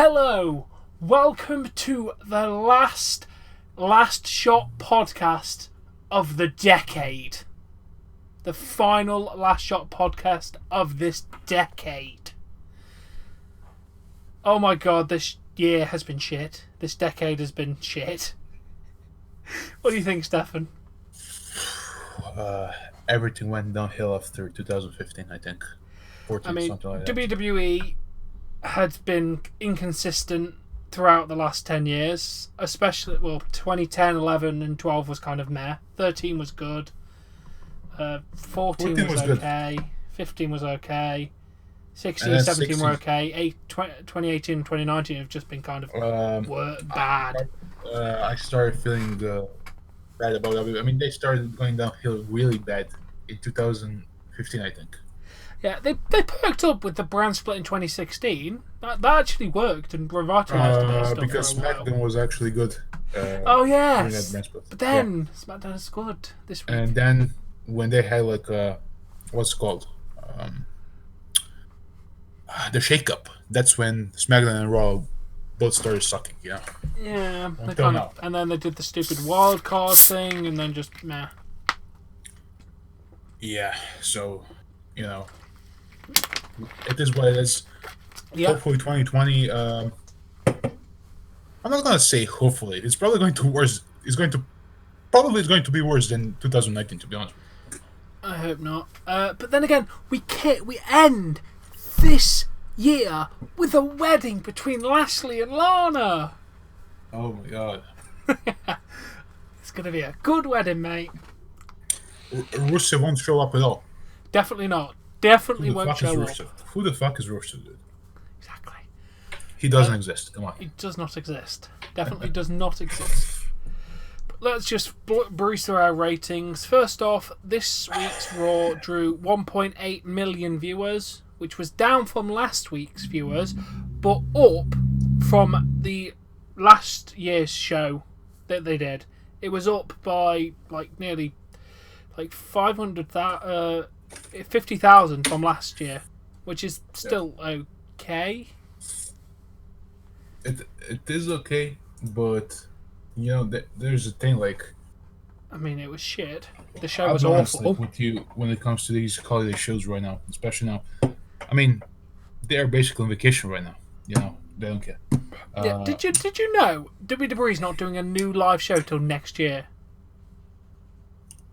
Hello, welcome to the last shot podcast of the decade. The final last shot podcast of this decade. Oh my god, this year has been shit. This decade has been shit. What do you think, Stefan? Everything went downhill after 2015, I think. 14, something like that. WWE had been inconsistent throughout the last 10 years, especially, 2010, 11 and 12 was kind of meh. 13 was good. 14 was okay. Good. 15 was okay. 16, 17 were okay. 2018 and 2019 have just been kind of bad. I started feeling bad about it. I mean, they started going downhill really bad in 2015, I think. Yeah, they perked up with the brand split in 2016. That actually worked and revitalized their stuff because SmackDown was actually good. Oh yes, but then SmackDown is good this week. And then when they had what's it called, the shake-up, that's when SmackDown and Raw both started sucking. Yeah. Yeah, and then they did the stupid wild card thing, and then just meh. Yeah, so it is what it is. Yep. Hopefully 2020, I'm not going to say hopefully. It's probably going to worse. It's going to be worse than 2019, to be honest. I hope not. But then again, we end this year with a wedding between Lashley and Lana. Oh my god. It's going to be a good wedding, mate. Rusev won't show up at all. Definitely not. Definitely won't show up. Who the fuck is Rusev, dude? Exactly. He doesn't exist. Come on. He does not exist. Definitely does not exist. But let's just breeze through our ratings. First off, this week's Raw drew 1.8 million viewers, which was down from last week's viewers, but up from the last year's show that they did. It was up by nearly 50,000 from last year, which is still okay. It is okay, but there's a thing I mean, it was shit. The show was awful. With you when it comes to these holiday shows right now, especially now. I mean, they are basically on vacation right now. They don't care. Yeah, did you know WWE's not doing a new live show till next year?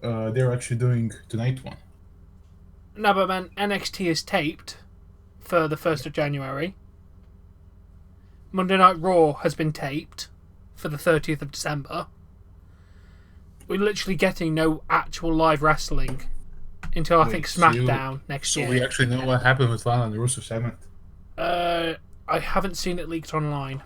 They're actually doing tonight one. No, but man, NXT is taped for the 1st of January. Monday Night Raw has been taped for the 30th of December. We're literally getting no actual live wrestling until I think SmackDown next year. So we actually know what happened with Lana and the Rusev segment? I haven't seen it leaked online.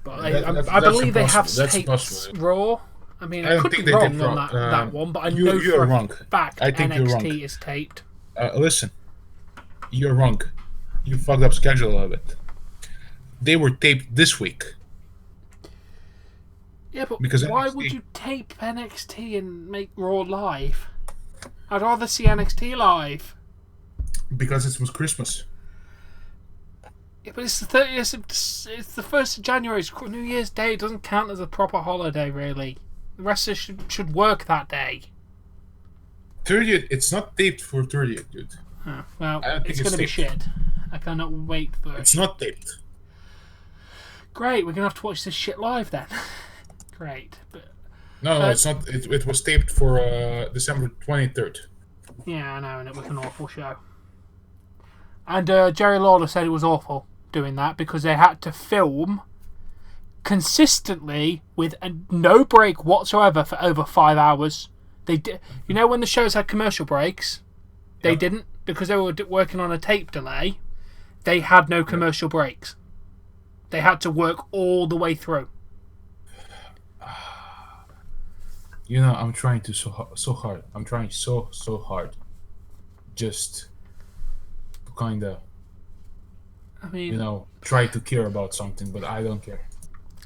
But I believe they have taped Raw. I mean, I could be wrong on that one, but I know for a fact NXT is taped. Listen, you're wrong. You fucked up schedule a little bit. They were taped this week. Yeah, but why would you tape NXT and make Raw live? I'd rather see NXT live. Because it was Christmas. Yeah, but it's the 30th. It's the 1st of January. It's New Year's Day. It doesn't count as a proper holiday, really. The wrestlers should work that day. 30th. It's not taped for 30th, dude. Oh, well, it's going to be shit. I cannot wait for it. It's not taped. Great. We're going to have to watch this shit live then. Great. But, no, it's not. It was taped for December 23rd. Yeah, I know, and it was an awful show. And Jerry Lawler said it was awful doing that because they had to film consistently with no break whatsoever for over 5 hours. They did. When the shows had commercial breaks, they didn't because they were working on a tape delay. They had no commercial breaks. They had to work all the way through. I'm trying so hard. I'm trying so hard. Just to kind of, try to care about something, but I don't care.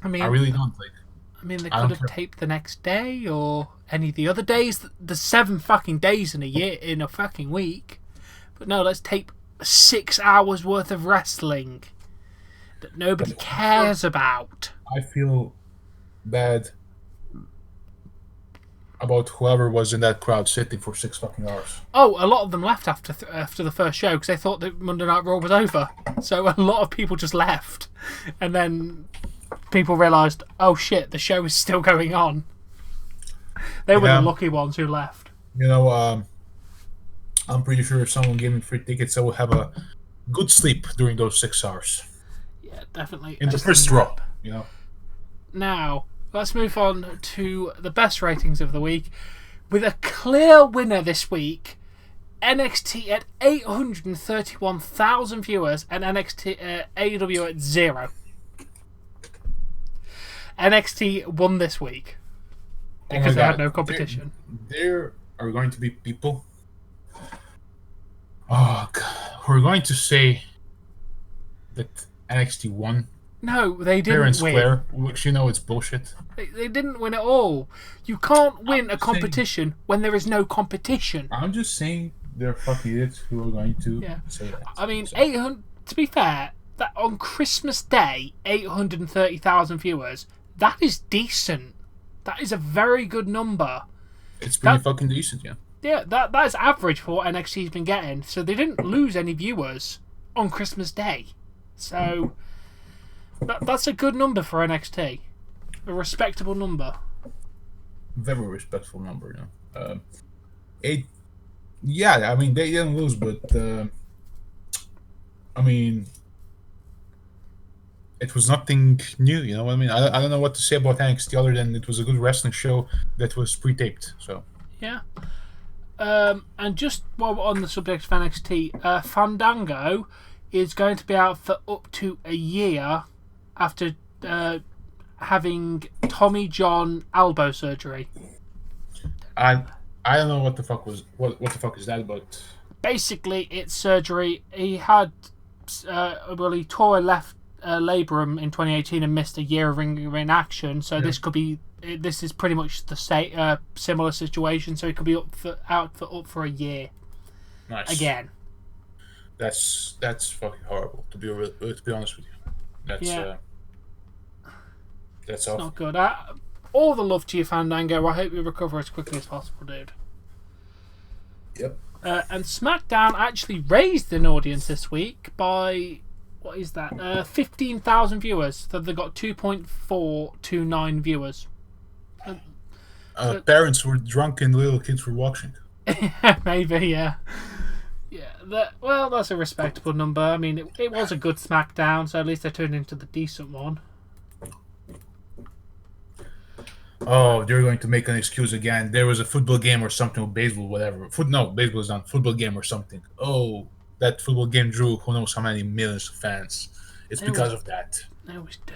I really don't. They could have taped the next day or any of the other days. There's 7 fucking days in a year, in a fucking week. But no, let's tape 6 hours worth of wrestling that nobody cares about. I feel bad about whoever was in that crowd sitting for 6 fucking hours. Oh, a lot of them left after the first show because they thought that Monday Night Raw was over. So a lot of people just left. And then people realised, oh shit, the show is still going on. They were the lucky ones who left. You know, I'm pretty sure if someone gave me free tickets, I would have a good sleep during those 6 hours. Yeah, definitely. In the first row, you know. Now, let's move on to the best ratings of the week. With a clear winner this week, NXT at 831,000 viewers and AEW at 0. NXT won this week because they had no competition. There are going to be people who are going to say that NXT won. No, they didn't fair and win. square, which you know it's bullshit. They didn't win at all. You can't win a competition when there is no competition. I'm just saying they're fucking idiots who are going to say that. I mean, 800. To be fair, that on Christmas Day, 830,000 viewers. That is decent. That is a very good number. It's pretty fucking decent, yeah. Yeah, that is average for what NXT's been getting. So they didn't lose any viewers on Christmas Day. So that's a good number for NXT. A respectable number. Very respectful number, yeah. I mean, they didn't lose, but I mean, it was nothing new, you know what I mean? I don't know what to say about NXT other than it was a good wrestling show that was pre-taped, so. Yeah. And just while we're on the subject of NXT, Fandango is going to be out for up to a year after having Tommy John elbow surgery. I don't know what the fuck is that, but basically it's surgery. He had he tore a left labrum in 2018 and missed a year of ring action. So this is pretty much the similar situation. So he could be out for a year. Nice. Again. That's fucking horrible. To be honest with you, that's awful. Not good. All the love to you, Fandango. I hope you recover as quickly as possible, dude. Yep. And SmackDown actually raised an audience this week by 15,000 viewers. So they got 2.429 viewers. Parents were drunk and little kids were watching. Maybe, yeah. Yeah, that's a respectable number. I mean, it was a good SmackDown, so at least they turned into the decent one. Oh, they're going to make an excuse again. There was a football game or something, or baseball, whatever. Baseball is not. Football game or something. Oh, that football game drew who knows how many millions of fans. It's because of that. They always do.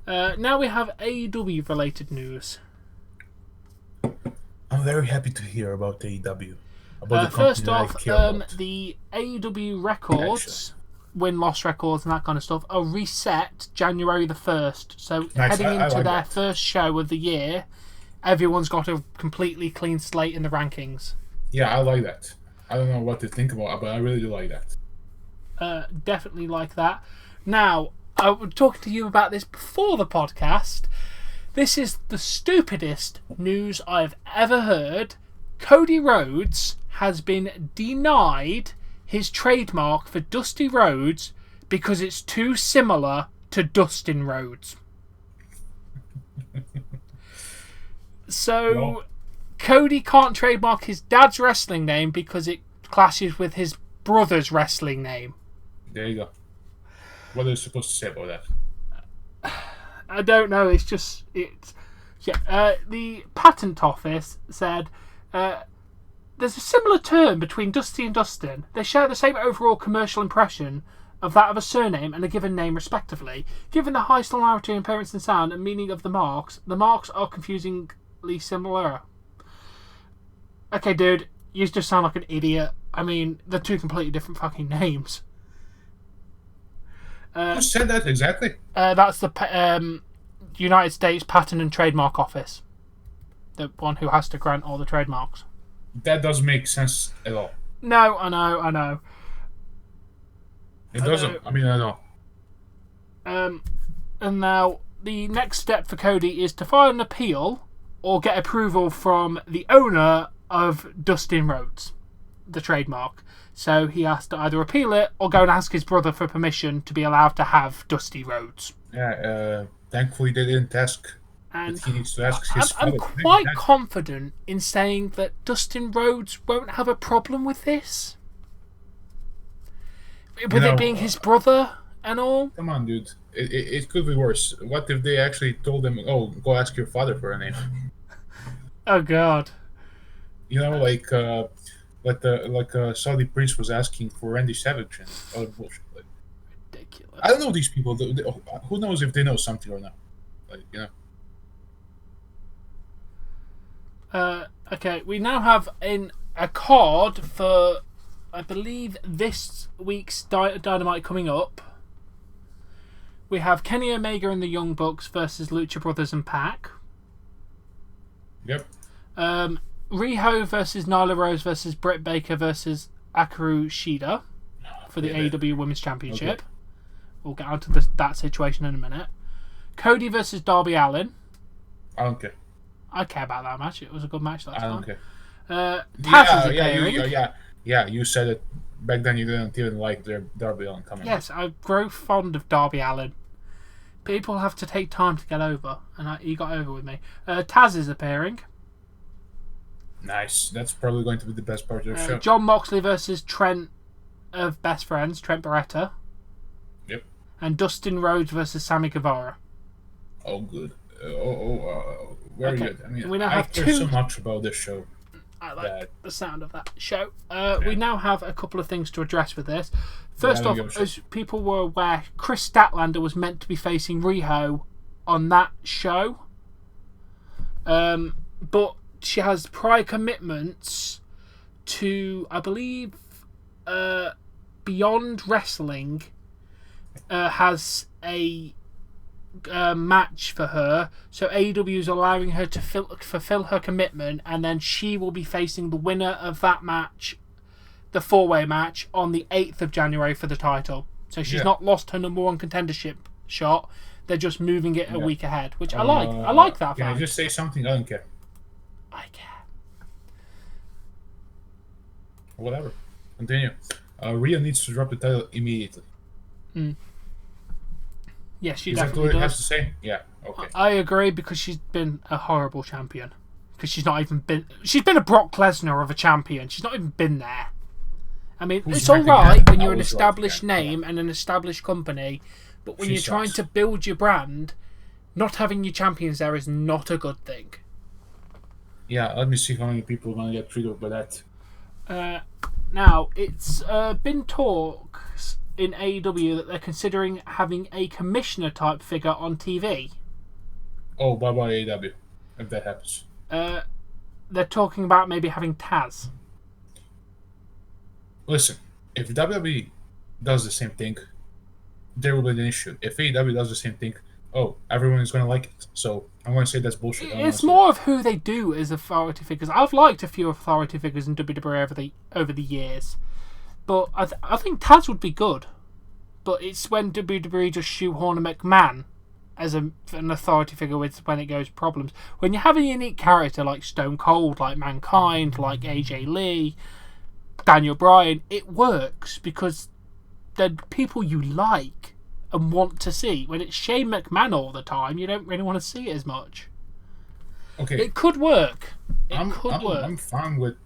Now we have AEW related news. I'm very happy to hear about AEW. First off, the AEW records, win-loss records and that kind of stuff, are reset January the 1st. So heading into their first show of the year, everyone's got a completely clean slate in the rankings. Yeah, I like that. I don't know what to think about, but I really do like that. Definitely like that. Now, I was talking to you about this before the podcast. This is the stupidest news I've ever heard. Cody Rhodes has been denied his trademark for Dusty Rhodes because it's too similar to Dustin Rhodes. So, Cody can't trademark his dad's wrestling name because it clashes with his brother's wrestling name. There you go. What are you supposed to say about that? I don't know. The patent office said there's a similar term between Dusty and Dustin. They share the same overall commercial impression of that of a surname and a given name respectively. Given the high similarity in appearance and sound and meaning of the marks are confusingly similar. Okay, dude, you just sound like an idiot. I mean, they're two completely different fucking names. Who said that exactly? That's the United States Patent and Trademark Office. The one who has to grant all the trademarks. That doesn't make sense at all. No, I know. It doesn't. I mean, I know. And now the next step for Cody is to file an appeal or get approval from the owner of Dustin Rhodes, the trademark. So he has to either appeal it or go and ask his brother for permission to be allowed to have Dusty Rhodes. Yeah, thankfully they didn't ask. And he needs to ask his I'm father. quite confident in saying that Dustin Rhodes won't have a problem with this. With it being his brother and all. Come on, dude. It could be worse. What if they actually told him, "Oh, go ask your father for a name"? Oh God. You know, like Saudi priest was asking for Randy Savage and other bullshit. Like, ridiculous. I don't know these people. Who knows if they know something or not? Like, you know. Okay, we now have a card for, I believe, this week's Dynamite coming up. We have Kenny Omega and the Young Bucks versus Lucha Brothers and Pac. Yep. Riho versus Nyla Rose versus Britt Baker versus Akaru Shida for the AEW Women's Championship. Okay. We'll get onto that situation in a minute. Cody versus Darby Allin. I don't care. I care about that match. It was a good match last time. I don't care. Taz is appearing. Yeah, you said it back then. You didn't even like Darby Allin coming. Yes, I grow fond of Darby Allin. People have to take time to get over, and he got over with me. Taz is appearing. Nice. That's probably going to be the best part of the show. John Moxley versus Trent of Best Friends, Trent Beretta. Yep. And Dustin Rhodes versus Sammy Guevara. Oh, good. Very good. I mean, I care so much about this show. I like the sound of that show. We now have a couple of things to address with this. First off, as people were aware, Chris Statlander was meant to be facing Riho on that show. But she has prior commitments to, I believe, Beyond Wrestling has a match for her, so AEW is allowing her to fulfill her commitment, and then she will be facing the winner of that match, the 4-way match, on the 8th of January for the title. So she's not lost her number one contendership shot. They're just moving it a week ahead, which I like. I like that. Can I just say something? I don't care. I care. Whatever. Continue. Rhea needs to drop the title immediately. Yes, she Is definitely that what it does. has to say? Yeah. Okay. I agree, because she's been a horrible champion. Because she's not even been. She's been a Brock Lesnar of a champion. She's not even been there. I mean, it's all right when you're an established name and an established company, but when you're trying to build your brand, not having your champions there is not a good thing. Yeah, let me see how many people are going to get triggered by that. Now, it's been talks in AEW that they're considering having a commissioner type figure on TV. Oh, bye-bye AEW, if that happens. They're talking about maybe having Taz. Listen, if WWE does the same thing, there will be an issue. If AEW does the same thing, everyone is going to like it. So I'm going to say that's bullshit. It's more of who they do as authority figures. I've liked a few authority figures in WWE over the years, but I think Taz would be good. But it's when WWE just shoehorn a McMahon as an authority figure when it goes problems. When you have a unique character like Stone Cold, like Mankind, like AJ Lee, Daniel Bryan, it works because they're people you like and want to see. When it's Shane McMahon all the time, you don't really want to see it as much. Okay. It could work. I'm fine with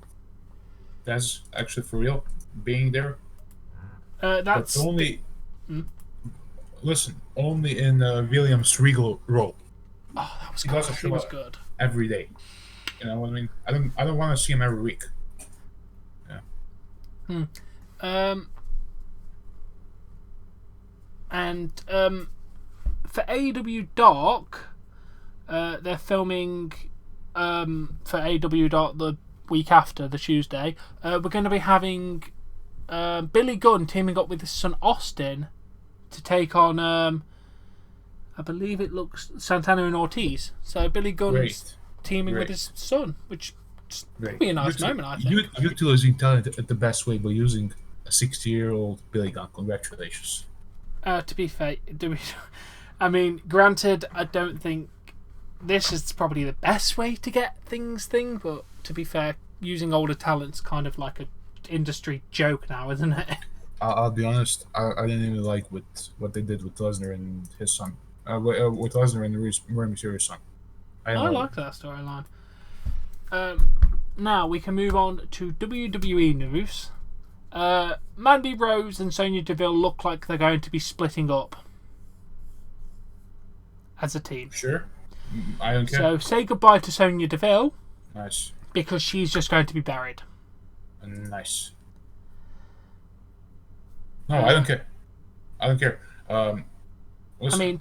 Taz, actually, for real, being there. That's but only... Listen, only in Williams' Regal role. Oh, that was good. He was good. Every day. You know what I mean? I don't want to see him every week. Yeah. And for AEW Dark, they're filming for AEW Dark the week after, the Tuesday. We're going to be having Billy Gunn teaming up with his son Austin to take on, I believe it looks Santana and Ortiz. So Billy Gunn's teaming with his son, which Right. Be a nice moment, I think. Utilizing talent at the best way by using a 60-year-old Billy Gunn. Congratulations. To be fair, I mean, granted, I don't think this is probably the best way to get but to be fair, using older talent's kind of like a industry joke now, isn't it? I'll be honest. I didn't even like what they did with Lesnar and his son. With Lesnar and the Rey Mysterio's son. I like that storyline. Now we can move on to WWE news. Mandy Rose and Sonya Deville look like they're going to be splitting up as a team. Sure. I don't care. So say goodbye to Sonya Deville. Nice. Because she's just going to be buried. Nice. No, I don't care. I don't care. Listen, I mean,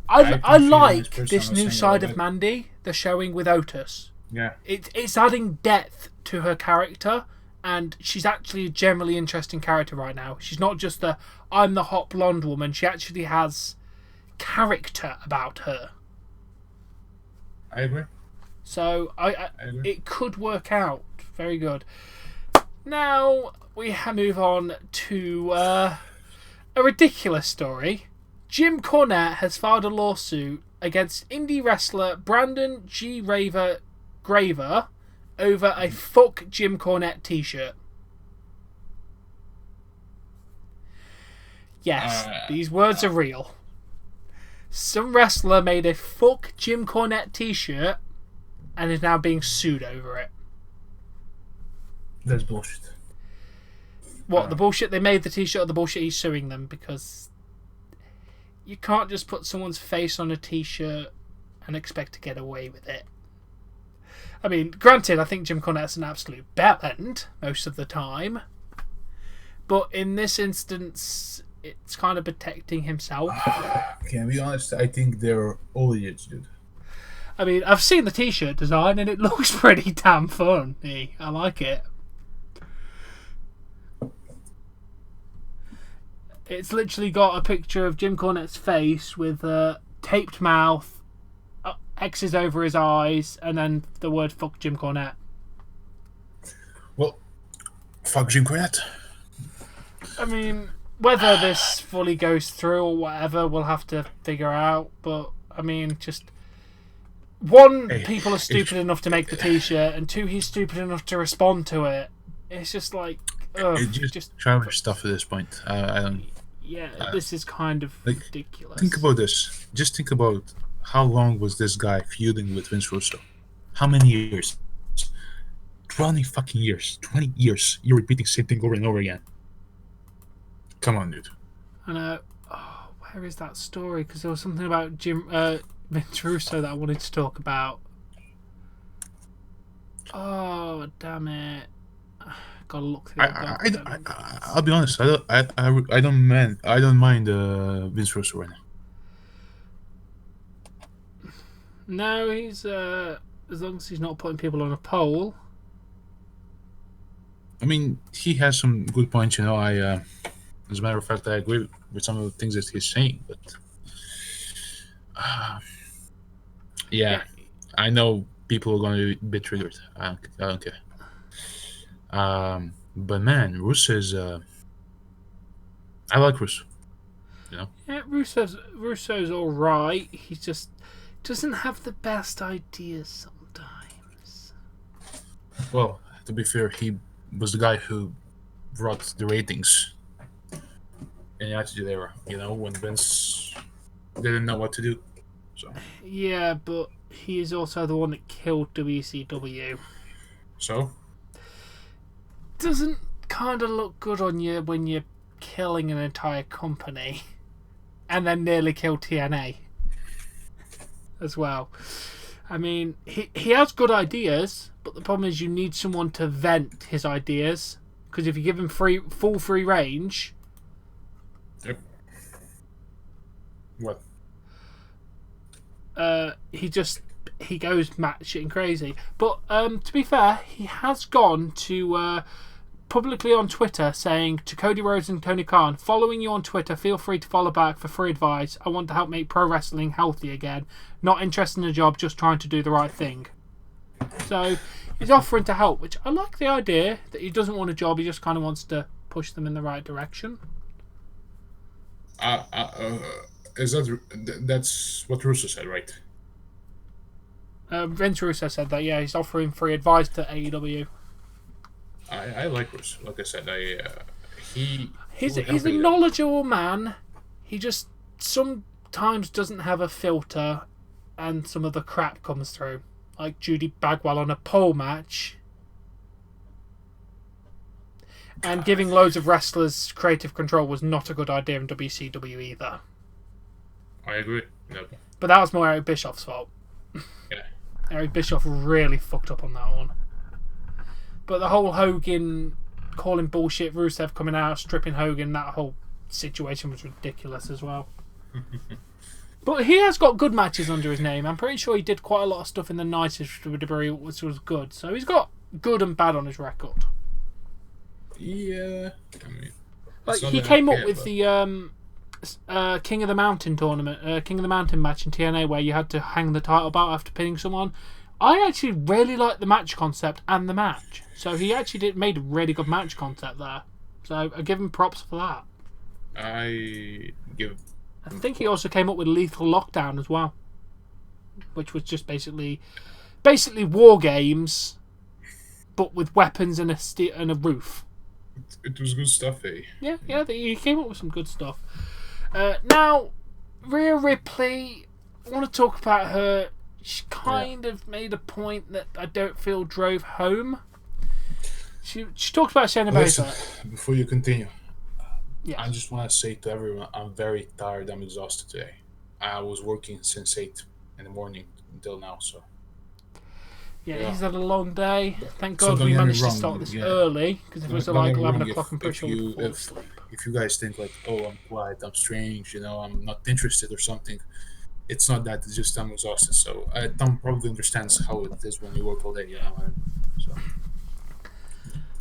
I like this new side of Mandy they're showing with Otis. Yeah. It's adding depth to her character, and she's actually a generally interesting character right now. She's not just I'm the hot blonde woman. She actually has character about her. I agree. So I agree. It could work out. Very good. Now we move on to a ridiculous story. Jim Cornette has filed a lawsuit against indie wrestler Brandon G. Graver over a "Fuck Jim Cornette" t-shirt. Yes, these words are real. Some wrestler made a "Fuck Jim Cornette" t-shirt and is now being sued over it. That's bullshit. What, the bullshit they made the t-shirt, or the bullshit he's suing them? Because you can't just put someone's face on a t-shirt and expect to get away with it. I mean, granted, I think Jim Cornette's an absolute bellend most of the time. But in this instance, it's kind of protecting himself. Can I be honest? I think they're all idiots, dude. I mean, I've seen the t-shirt design and it looks pretty damn fun. I like it. It's literally got a picture of Jim Cornette's face with a taped mouth, X's over his eyes, and then the word "fuck Jim Cornette." Well, fuck Jim Cornette. I mean, whether this fully goes through or whatever, we'll have to figure out. But, I mean, just... One, people are stupid enough to make the t-shirt, and two, he's stupid enough to respond to it. It's just like... It's just childish stuff at this point. I don't... Yeah, this is kind of ridiculous. Think about this. Just think about how long was this guy feuding with Vince Russo? How many years? 20 fucking years. 20 years. You're repeating the same thing over and over again. Come on, dude. I know. Oh, where is that story? Because there was something about Vince Russo that I wanted to talk about. Oh, damn it. Gotta look through I'll be honest. I don't mind Vince Russo right now. No, he's as long as he's not putting people on a pole. I mean, he has some good points. You know, as a matter of fact, I agree with some of the things that he's saying. But yeah, I know people are going to be a bit triggered. I don't care. But man, Russo's I like Russo. You know? Yeah, Russo's alright. He just doesn't have the best ideas sometimes. Well, to be fair, he was the guy who brought the ratings in the Attitude Era, you know, when Vince didn't know what to do. So yeah, but he is also the one that killed WCW. So? Doesn't kind of look good on you when you're killing an entire company and then nearly kill TNA as well. I mean, he has good ideas, but the problem is you need someone to vent his ideas, because if you give him full free range... Yep. What? He goes batshit crazy. But to be fair, he has gone to... publicly on Twitter saying to Cody Rhodes and Tony Khan, following you on Twitter, feel free to follow back for free advice. I want to help make pro wrestling healthy again. Not interested in a job, just trying to do the right thing. So, He's offering to help, which I like the idea that he doesn't want a job. He just kind of wants to push them in the right direction. Is that's what Russo said, right? Vince Russo said that. Yeah, he's offering free advice to AEW. I like Russo. Like I said, He's a knowledgeable man. He just sometimes doesn't have a filter, and some of the crap comes through. Like Judy Bagwell on a pole match. And giving loads of wrestlers creative control was not a good idea in WCW either. I agree. No. But that was more Eric Bischoff's fault. Yeah. Eric Bischoff really fucked up on that one. But the whole Hogan calling bullshit, Rusev coming out, stripping Hogan, that whole situation was ridiculous as well. But he has got good matches under his name. I'm pretty sure he did quite a lot of stuff in the 90s with WWE, which was good. So he's got good and bad on his record. Yeah. I mean, like he came up with the King of the Mountain tournament, King of the Mountain match in TNA where you had to hang the title belt after pinning someone. I actually really liked the match concept and the match. So he actually made a really good match concept there. So I give him props for that. I think he also came up with Lethal Lockdown as well, which was just basically war games, but with weapons and a roof. It was good stuff, eh? Yeah, he came up with some good stuff. Now, Rhea Ripley, I want to talk about her. She kind of made a point that I don't feel drove home. She talked about Shayna Baszler. Before you continue, yeah. I just want to say to everyone, I'm very tired. I'm exhausted today. I was working since 8 in the morning until now, so... Yeah, he's had a long day. Thank God we managed to start this early, because if it was like 11 o'clock, I'm pretty sure we'd fall asleep. If you guys think like, oh, I'm quiet, I'm strange, I'm not interested or something, it's not that. It's just I'm exhausted. So Tom probably understands how it is when you work all day. So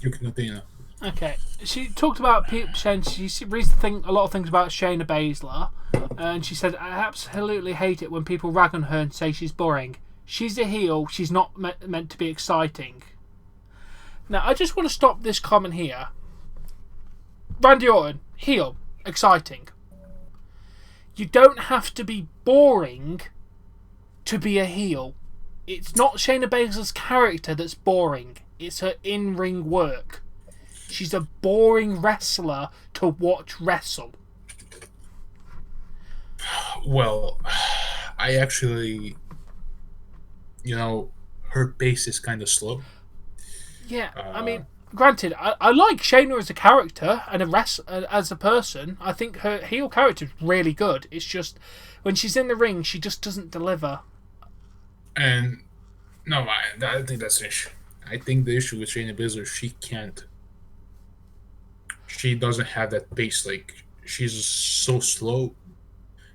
you can continue now. Okay. She talked about Shane. She reads a lot of things about Shayna Baszler, and she said, I absolutely hate it when people rag on her and say she's boring. She's a heel. She's not meant to be exciting. Now, I just want to stop this comment here. Randy Orton, heel, exciting. You don't have to be boring to be a heel. It's not Shayna Baszler's character that's boring. It's her in-ring work. She's a boring wrestler to watch wrestle. Well, I actually... her pace is kind of slow. Yeah, I mean, granted, I like Shayna as a character and as a person. I think her heel character is really good. It's just when she's in the ring, she just doesn't deliver. And no, I don't think that's the issue. I think the issue with Shayna Baszler, she doesn't have that pace. Like, she's so slow.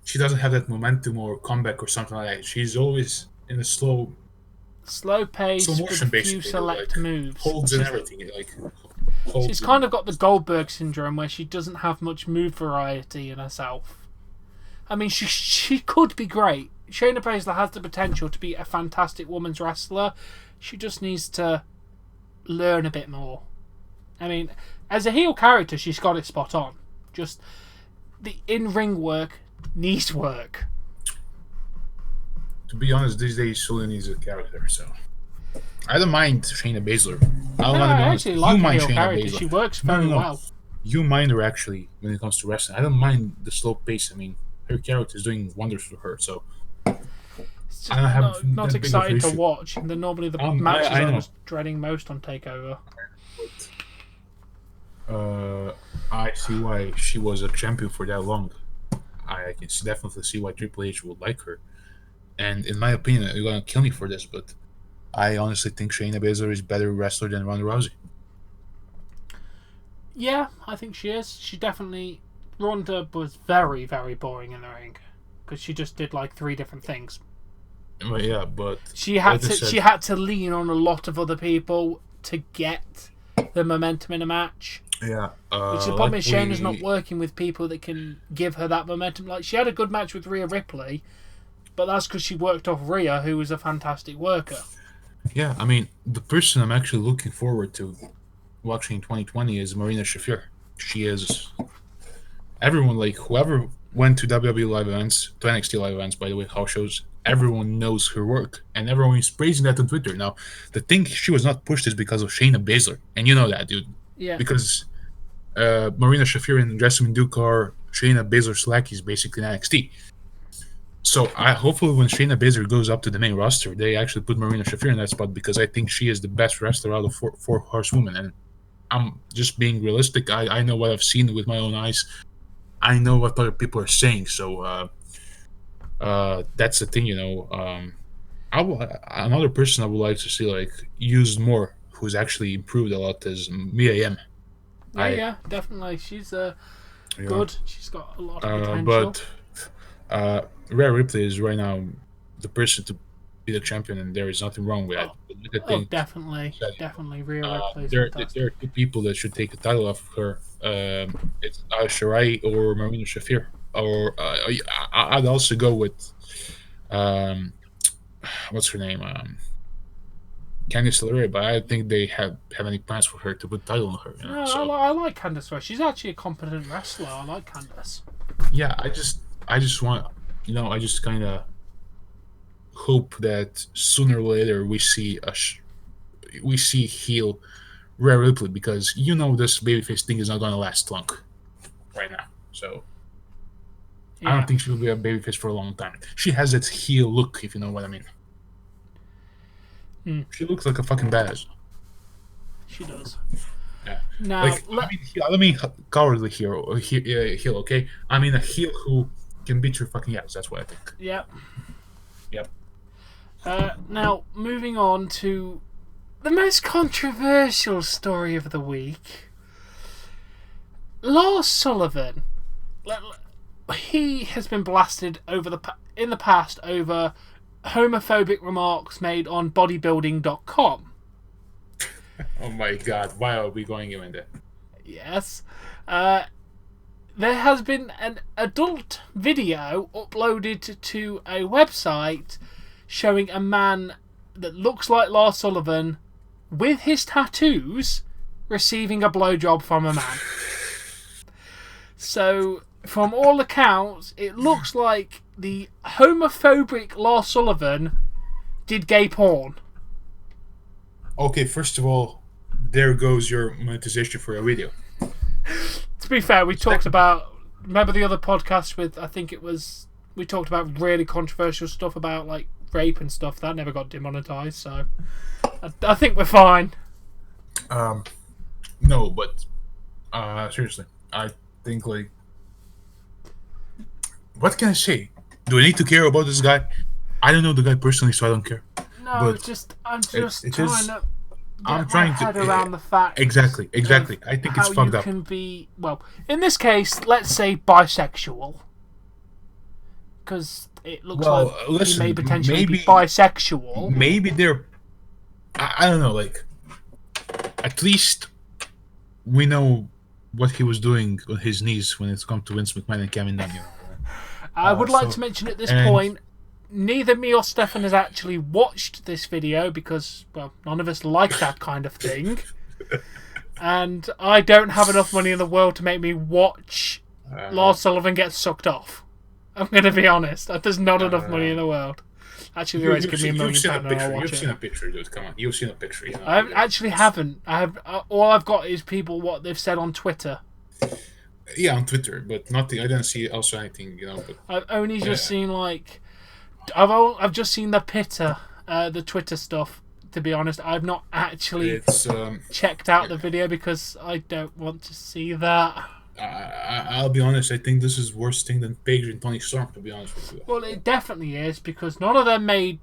She doesn't have that momentum or comeback or something like that. She's always in a slow pace with a few select moves. Holds and everything. She's kind of got the Goldberg syndrome where she doesn't have much move variety in herself. I mean, she could be great. Shayna Baszler has the potential to be a fantastic women's wrestler. She just needs to learn a bit more. I mean, as a heel character, she's got it spot on. Just the in-ring work needs work. To be honest, these days, Sullivan needs a character, so... I don't mind Shayna Baszler. I actually like her heel character. She works very well. You mind her, actually, when it comes to wrestling. I don't mind the slow pace. I mean, her character is doing wonders for her, so... It's just not exciting to watch. They're normally the matches I was dreading most on TakeOver. I see why she was a champion for that long. I can definitely see why Triple H would like her. And in my opinion, you're going to kill me for this, but I honestly think Shayna Baszler is a better wrestler than Ronda Rousey. Yeah, I think she is. She definitely... Ronda was very, very boring in the ring. Because she just did like 3 different things. Well, yeah, but... She had to lean on a lot of other people to get the momentum in a match. Yeah. Which is the problem is Shayna's not working with people that can give her that momentum. Like, she had a good match with Rhea Ripley, but that's because she worked off Rhea, who was a fantastic worker. Yeah, I mean, the person I'm actually looking forward to watching in 2020 is Marina Shafir. She is everyone like whoever went to WWE live events, to NXT live events, by the way, house shows. Everyone knows her work, and everyone is praising that on Twitter. Now, the thing she was not pushed is because of Shayna Baszler, and you know that, dude. Yeah. Because Marina Shafir and Jessamine Duke are Shayna Baszler's lackeys, basically in NXT. So I hopefully when Shayna Baszler goes up to the main roster, they actually put Marina Shafir in that spot because I think she is the best wrestler out of four horsewomen. And I'm just being realistic. I know what I've seen with my own eyes. I know what other people are saying. So that's the thing, you know. Another person I would like to see like used more, who's actually improved a lot, is Mia Yim. Yeah, definitely. She's good. She's got a lot of potential. But Rhea Ripley is right now the person to be the champion, and there is nothing wrong with that. Definitely. Rhea Ripley is there fantastic. are two people that should take the title off of her. It's Shirai or Marina Shafir. Or I'd also go with what's her name? Candice LeRae, but I don't think they have any plans for her to put title on her. You know? No, I like Candice LeRae. She's actually a competent wrestler. I like Candice. Yeah, I just want, you know, I just kind of hope that sooner or later we see we see heel Rhea Ripley, because you know this babyface thing is not going to last long right now. So I don't think she'll be a babyface for a long time. She has that heel look, if you know what I mean. She looks like a fucking badass. She does. Yeah. Now, let me cowardly heel, okay? I mean a heel who can beat your fucking ass. That's what I think. Yep. Yep. Now, moving on to the most controversial story of the week. Lars Sullivan. He has been blasted in the past over homophobic remarks made on bodybuilding.com. Oh my god, why are we going in there? Yes. There has been an adult video uploaded to a website showing a man that looks like Lars Sullivan with his tattoos receiving a blowjob from a man. So, from all accounts, it looks like the homophobic Lars Sullivan did gay porn. Okay, first of all, there goes your monetization for a video. To be fair, we talked about... Remember the other podcast with... I think it was... We talked about really controversial stuff about, like, rape and stuff. That never got demonetized, so... I think we're fine. No, but... seriously. I think, like... What can I say? Do I need to care about this guy? I don't know the guy personally, so I don't care. No, I'm just trying to... I'm trying to head around the fact. Exactly. I think it's fucked up. How you can be, well, in this case, let's say bisexual, because it looks like he may potentially be bisexual. Maybe they're, I don't know. Like, at least we know what he was doing on his knees when it's come to Vince McMahon and Kevin Dunn. I would like to mention at this point, neither me or Stefan has actually watched this video because, well, none of us like that kind of thing. And I don't have enough money in the world to make me watch Lars Sullivan get sucked off. I'm going to be honest. There's not enough money in the world. Actually, give me £1 million and I'll watch it. You've seen a picture, dude. Come on. You've seen a picture. You know, I actually haven't. All I've got is what they've said on Twitter. Yeah, on Twitter, but nothing. I didn't see also anything, you know. But, I've only just seen, like... I've just seen the the Twitter stuff, to be honest. I've not actually checked out the video because I don't want to see that. I'll be honest, I think this is worse thing than Paige and Tony Storm, to be honest with you. Well, it definitely is, because none of them made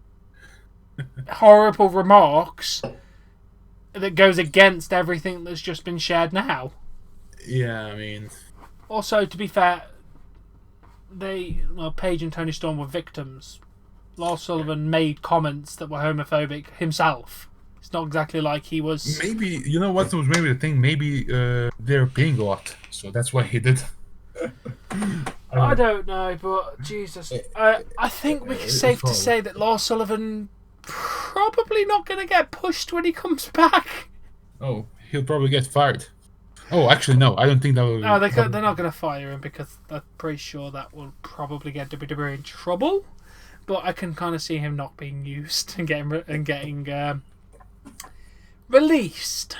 horrible remarks that goes against everything that's just been shared now. Yeah, I mean... Also, to be fair, Paige and Tony Storm were victims. Lars Sullivan made comments that were homophobic himself. It's not exactly like he was... Maybe, you know what was maybe the thing? Maybe they're paying a lot, so that's why he did. I don't know, but Jesus. I think we're safe to say that Lars Sullivan probably not going to get pushed when he comes back. Oh, he'll probably get fired. Oh, actually, no. I don't think that will... No, they're not going to fire him because they're pretty sure that will probably get WWE in trouble. But I can kind of see him not being used and getting released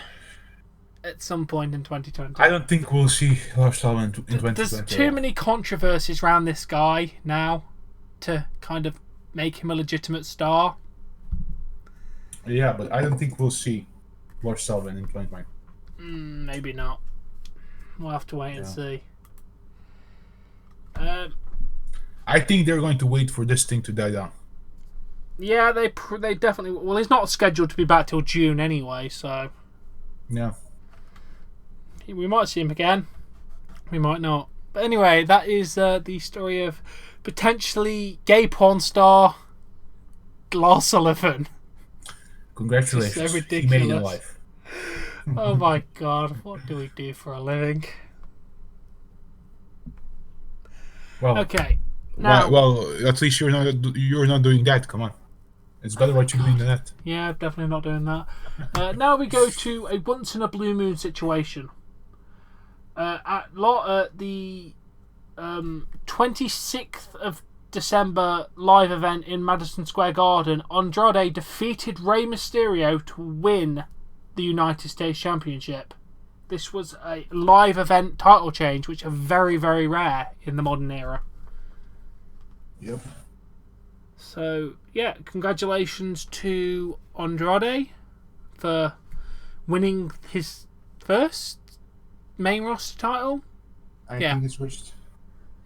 at some point in 2020. I don't think we'll see Lars Sullivan in 2020. There's too many controversies around this guy now to kind of make him a legitimate star. Yeah, but I don't think we'll see Lars Sullivan in 2020. Maybe not. We'll have to wait and see. I think they're going to wait for this thing to die down. Yeah, they definitely... Well, he's not scheduled to be back till June anyway, so... Yeah. We might see him again. We might not. But anyway, that is the story of potentially gay porn star Lars Sullivan. Congratulations. So ridiculous. He made it in life. Oh my god, what do we do for a living? Well, okay. Now, well, at least you're not doing that. Come on, it's better what you're doing than that. Yeah, definitely not doing that. Now we go to a once in a blue moon situation. At the 26th of December live event in Madison Square Garden, Andrade defeated Rey Mysterio to win the United States Championship. This was a live event title change, which are very, very rare in the modern era. Yep. So, yeah, congratulations to Andrade for winning his first main roster title. I think it's first.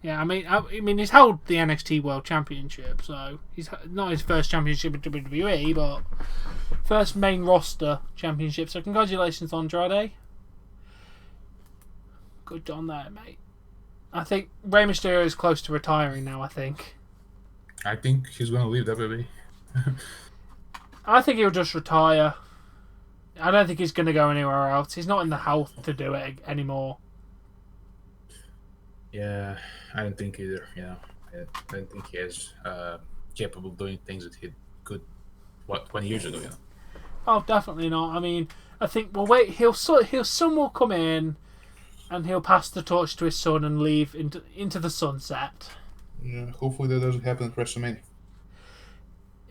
Yeah, I mean, he's held the NXT World Championship, so he's not his first championship in WWE, but first main roster championship. So congratulations, Andrade. Good on there, mate. I think Rey Mysterio is close to retiring now. I think he's going to leave WWE. I think he'll just retire. I don't think he's going to go anywhere else. He's not in the health to do it anymore. Yeah, I don't think either. I don't think he is capable of doing things that he could 20 years ago. Oh, definitely not. I mean, I think his son will come in, and he'll pass the torch to his son and leave into the sunset. Yeah, hopefully that doesn't happen at WrestleMania.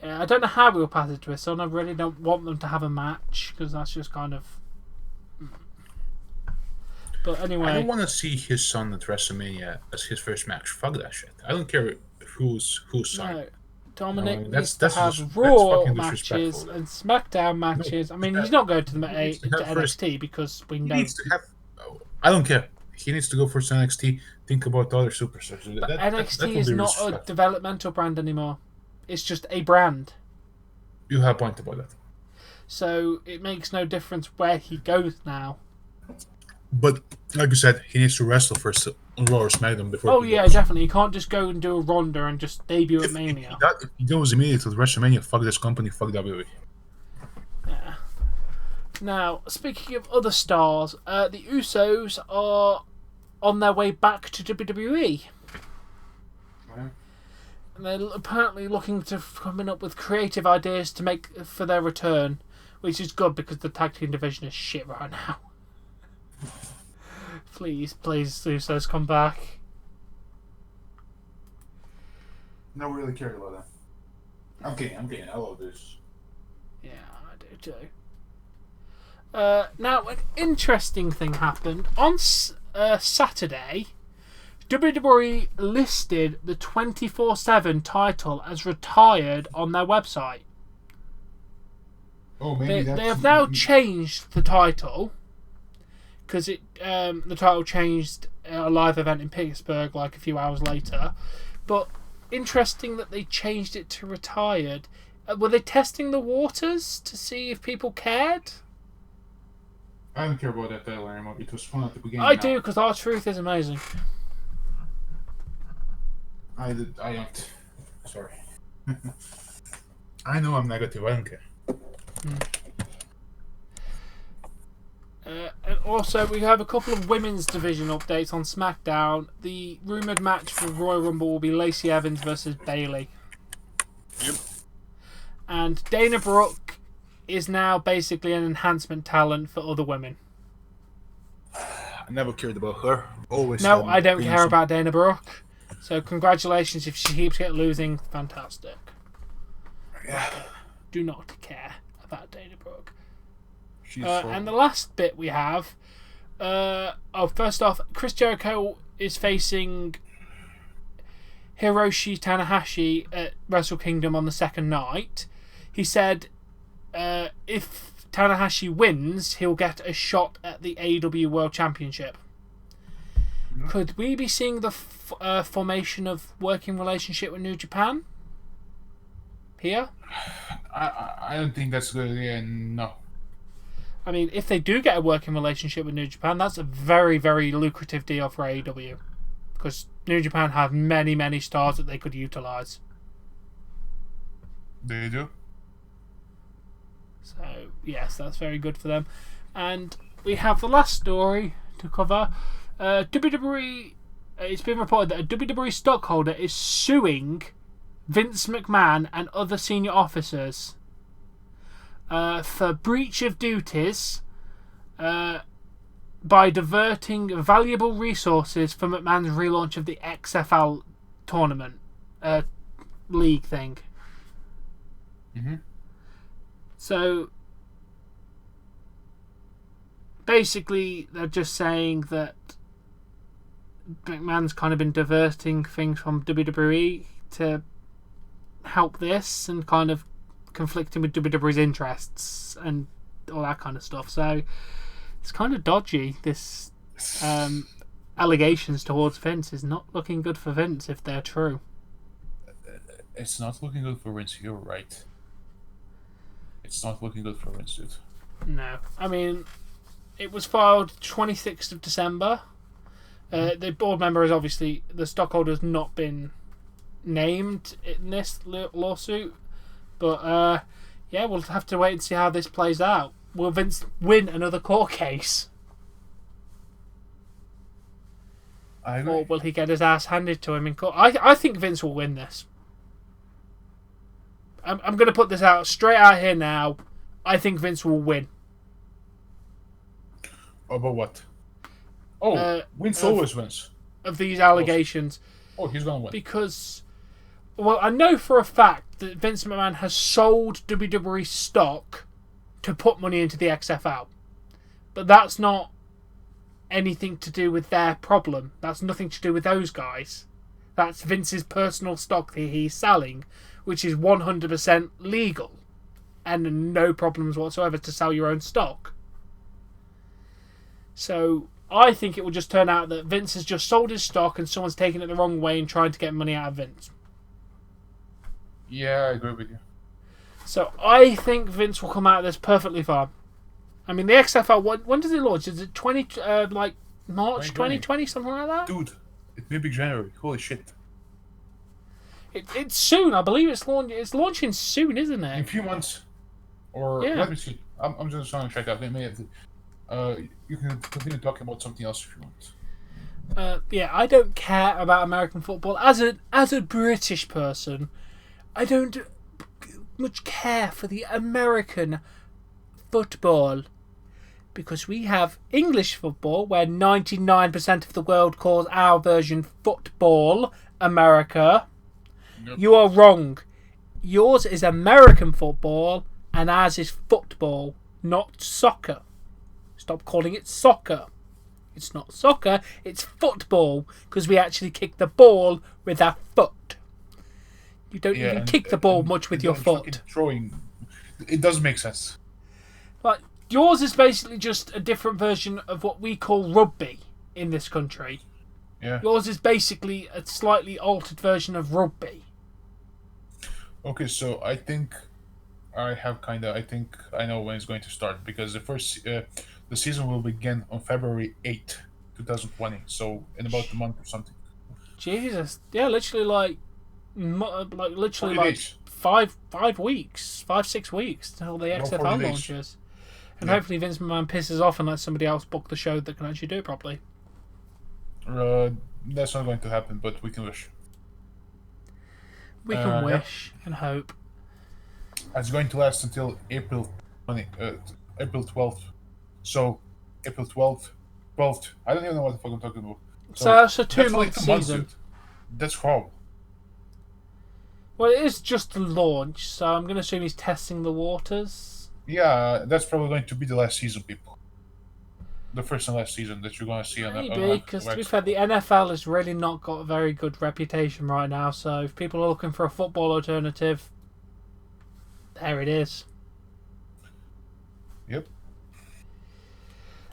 Yeah, I don't know how he'll pass it to his son. I really don't want them to have a match because that's just kind of. But anyway, I don't want to see his son at WrestleMania as his first match. Fuck that shit. I don't care who's son. No, Dominic that's needs to have Raw matches and SmackDown matches. I mean, he's not going to NXT because we know. I don't care. He needs to go first to NXT. Think about the other superstars. But NXT is not a developmental brand anymore. It's just a brand. You have a point about that. So it makes no difference where he goes now. But like you said, he needs to wrestle first on Raw or SmackDown before. Oh yeah, definitely. You can't just go and do a Ronda and just debut at Mania. If he goes immediately to WrestleMania, fuck this company, fuck WWE. Yeah. Now, speaking of other stars, the Usos are on their way back to WWE. Yeah. And they're apparently looking to coming up with creative ideas to make for their return, which is good because the tag team division is shit right now. Please, Usos, come back. No one really cared about that. I'm kidding. I love this. Yeah, I do too. Now, an interesting thing happened. On Saturday, WWE listed the 24/7 title as retired on their website. Oh, maybe they have now changed the title because the title changed at a live event in Pittsburgh like a few hours later. But interesting that they changed it to retired. Were they testing the waters to see if people cared? I don't care about that title anymore. It was fun at the beginning. I do, because R-Truth is amazing. I don't. Sorry. I know I'm negative. I don't care. And also, we have a couple of women's division updates on SmackDown. The rumoured match for Royal Rumble will be Lacey Evans versus Bayley. Yep. And Dana Brooke is now basically an enhancement talent for other women. I never cared about her. Always. No, I don't care about Dana Brooke. So congratulations if she keeps losing. Fantastic. Yeah. Do not care about Dana Brooke. She's and the last bit we have. First off, Chris Jericho is facing Hiroshi Tanahashi at Wrestle Kingdom on the second night. He said if Tanahashi wins, he'll get a shot at the AEW World Championship. Mm-hmm. Could we be seeing the formation of working relationship with New Japan here? I don't think that's a good idea, no. I mean, if they do get a working relationship with New Japan, that's a very, very lucrative deal for AEW. Because New Japan have many, many stars that they could utilise. They do? So, yes, that's very good for them. And we have the last story to cover. WWE, it's been reported that a WWE stockholder is suing Vince McMahon and other senior officers for breach of duties by diverting valuable resources for McMahon's relaunch of the XFL tournament league thing. Mm-hmm. So basically, they're just saying that McMahon's kind of been diverting things from WWE to help this and kind of conflicting with WWE's interests and all that kind of stuff. So it's kind of dodgy. This allegations towards Vince is not looking good for Vince if they're true. It's not looking good for Vince. You're right. It's not looking good for Vince, dude. No. I mean, it was filed 26th of December. The board member is obviously... The stockholder has not been named in this lawsuit. But, yeah, we'll have to wait and see how this plays out. Will Vince win another court case? I agree. Or will he get his ass handed to him in court? I think Vince will win this. I'm going to put this out straight out here now. I think Vince will win. About what? Oh, Vince always wins. Of these allegations. Oh, he's going to win. Because, well, I know for a fact that Vince McMahon has sold WWE stock to put money into the XFL. But that's not anything to do with their problem. That's nothing to do with those guys. That's Vince's personal stock that he's selling, which is 100% legal and no problems whatsoever to sell your own stock. So I think it will just turn out that Vince has just sold his stock and someone's taking it the wrong way and trying to get money out of Vince. Yeah, I agree with you. So I think Vince will come out of this perfectly fine. I mean, the XFL, when does it launch? Is it March 2020, something like that? Dude, it may be January. Holy shit. It's soon. I believe it's launching soon, isn't it? In a few months. Or, yeah. Let me see. I'm just trying to check out. You can continue talking about something else if you want. Yeah, I don't care about American football. As a British person, I don't much care for the American football. Because we have English football, where 99% of the world calls our version football, America. Yep. You are wrong. Yours is American football, and ours is football, not soccer. Stop calling it soccer. It's not soccer, it's football, because we actually kick the ball with our foot. You don't even kick the ball much with your foot. Throwing, it does make sense. Like, yours is basically just a different version of what we call rugby in this country. Yeah. Yours is basically a slightly altered version of rugby. Okay, so I think I know when it's going to start, because the season will begin on February 8th, 2020. So in about a month or something. Jesus, yeah, literally days. 5 weeks, 5-6 weeks until the XFL launches, and hopefully Vince McMahon pisses off and lets somebody else book the show that can actually do it properly. That's not going to happen, but we can wish. We can wish and hope. It's going to last until April 12th. So April 12th. I don't even know what the fuck I'm talking about. So that's a that's only 2-month 2 months, season. dude. That's horrible. Well, it is just a launch, so I'm going to assume he's testing the waters. Yeah, that's probably going to be the last season, people. The first and last season that you're going to see on that. Maybe, because to be fair, the NFL has really not got a very good reputation right now, so if people are looking for a football alternative, there it is. Yep.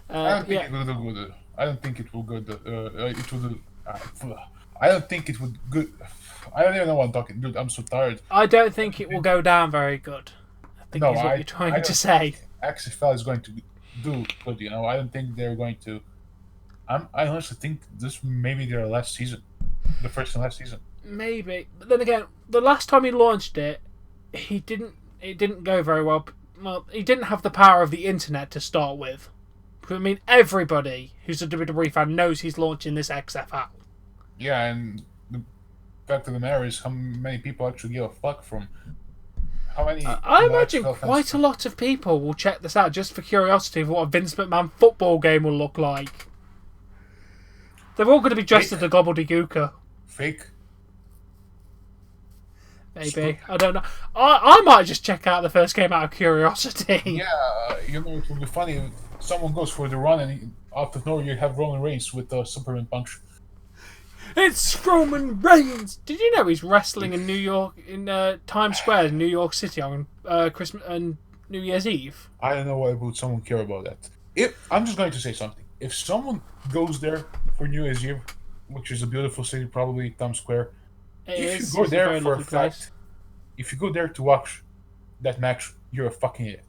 I don't think yeah. it will do good. I don't think it will good. It will. I don't think it would good. I don't even know what I'm talking, dude. I'm so tired. I don't think it will go down very good. I think is what you're trying to say. XFL is going to do good. You know, I don't think they're going to. I honestly think this may be their last season, the first and last season. Maybe, but then again, the last time he launched it, it didn't go very well. Well, he didn't have the power of the internet to start with. I mean, everybody who's a WWE fan knows he's launching this XFL. Yeah, and the fact of the matter is, how many people actually give a fuck from? How many? I imagine quite a lot of people will check this out just for curiosity of what a Vince McMahon football game will look like. They're all going to be dressed as a gobbledygooker. Fake. Maybe. I don't know. I might just check out the first game out of curiosity. Yeah, you know, it would be funny if someone goes for the run and out of nowhere you have Roman Reigns with the Superman punch. It's Roman Reigns! Did you know he's wrestling in New York, in Times Square in New York City on Christmas and New Year's Eve? I don't know why would someone care about that. I'm just going to say something. If someone goes there for New Year's Eve, which is a beautiful city, probably Times Square, if you go there for a fact, if you go there to watch that match, you're a fucking idiot.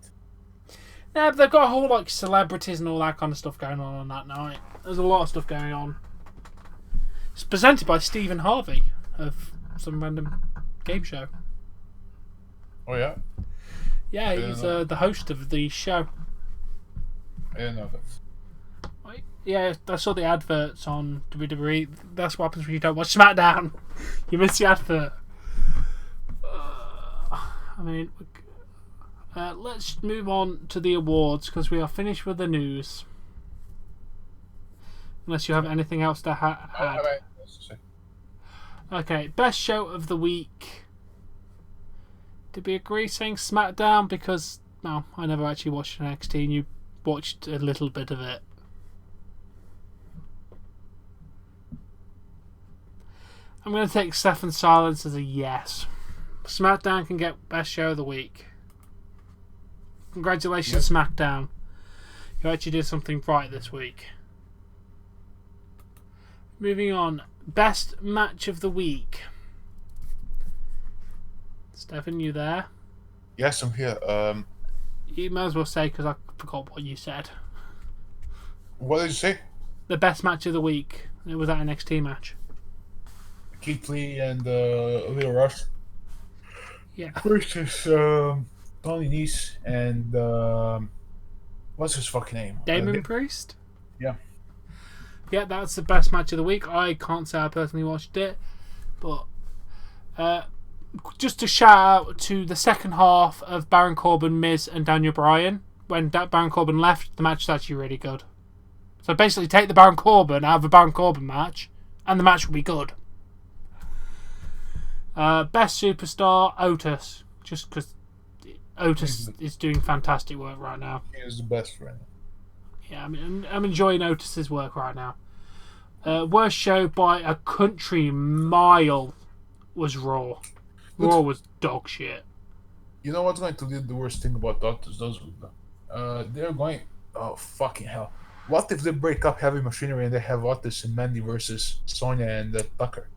Yeah, but they've got a whole like celebrities and all that kind of stuff going on that night. There's a lot of stuff going on. It's presented by Stephen Harvey of some random game show. Oh yeah? Yeah, he's the host of the show. I didn't know that. Yeah, I saw the adverts on WWE. That's what happens when you don't watch SmackDown. You miss the advert. I mean, let's move on to the awards because we are finished with the news. Unless you have anything else to add. Okay, best show of the week. Did we agree saying SmackDown? Because, no, I never actually watched NXT and you watched a little bit of it. I'm going to take Stefan's silence as a yes. SmackDown can get best show of the week. Congratulations, SmackDown. You actually did something right this week. Moving on. Best match of the week. Stefan, you there? Yes, I'm here. You might as well say because I forgot what you said. What did you say? The best match of the week. It was that NXT match. Keith Lee and Leo Rush. Yeah. Versus Tony Nese and what's his fucking name? Damon Priest? Yeah. Yeah, that's the best match of the week. I can't say I personally watched it, but just to shout out to the second half of Baron Corbin, Miz, and Daniel Bryan. When Baron Corbin left, the match is actually really good. So basically, take the Baron Corbin out of a Baron Corbin match, and the match will be good. Best superstar, Otis. Just because Otis is doing fantastic work right now. He is the best right now. Yeah, I'm enjoying Otis's work right now. Worst show by a country mile was Raw. Raw was dog shit. You know what's going to be the worst thing about Otis? They're going... Oh, fucking hell. What if they break up Heavy Machinery and they have Otis and Mandy versus Sonya and Tucker?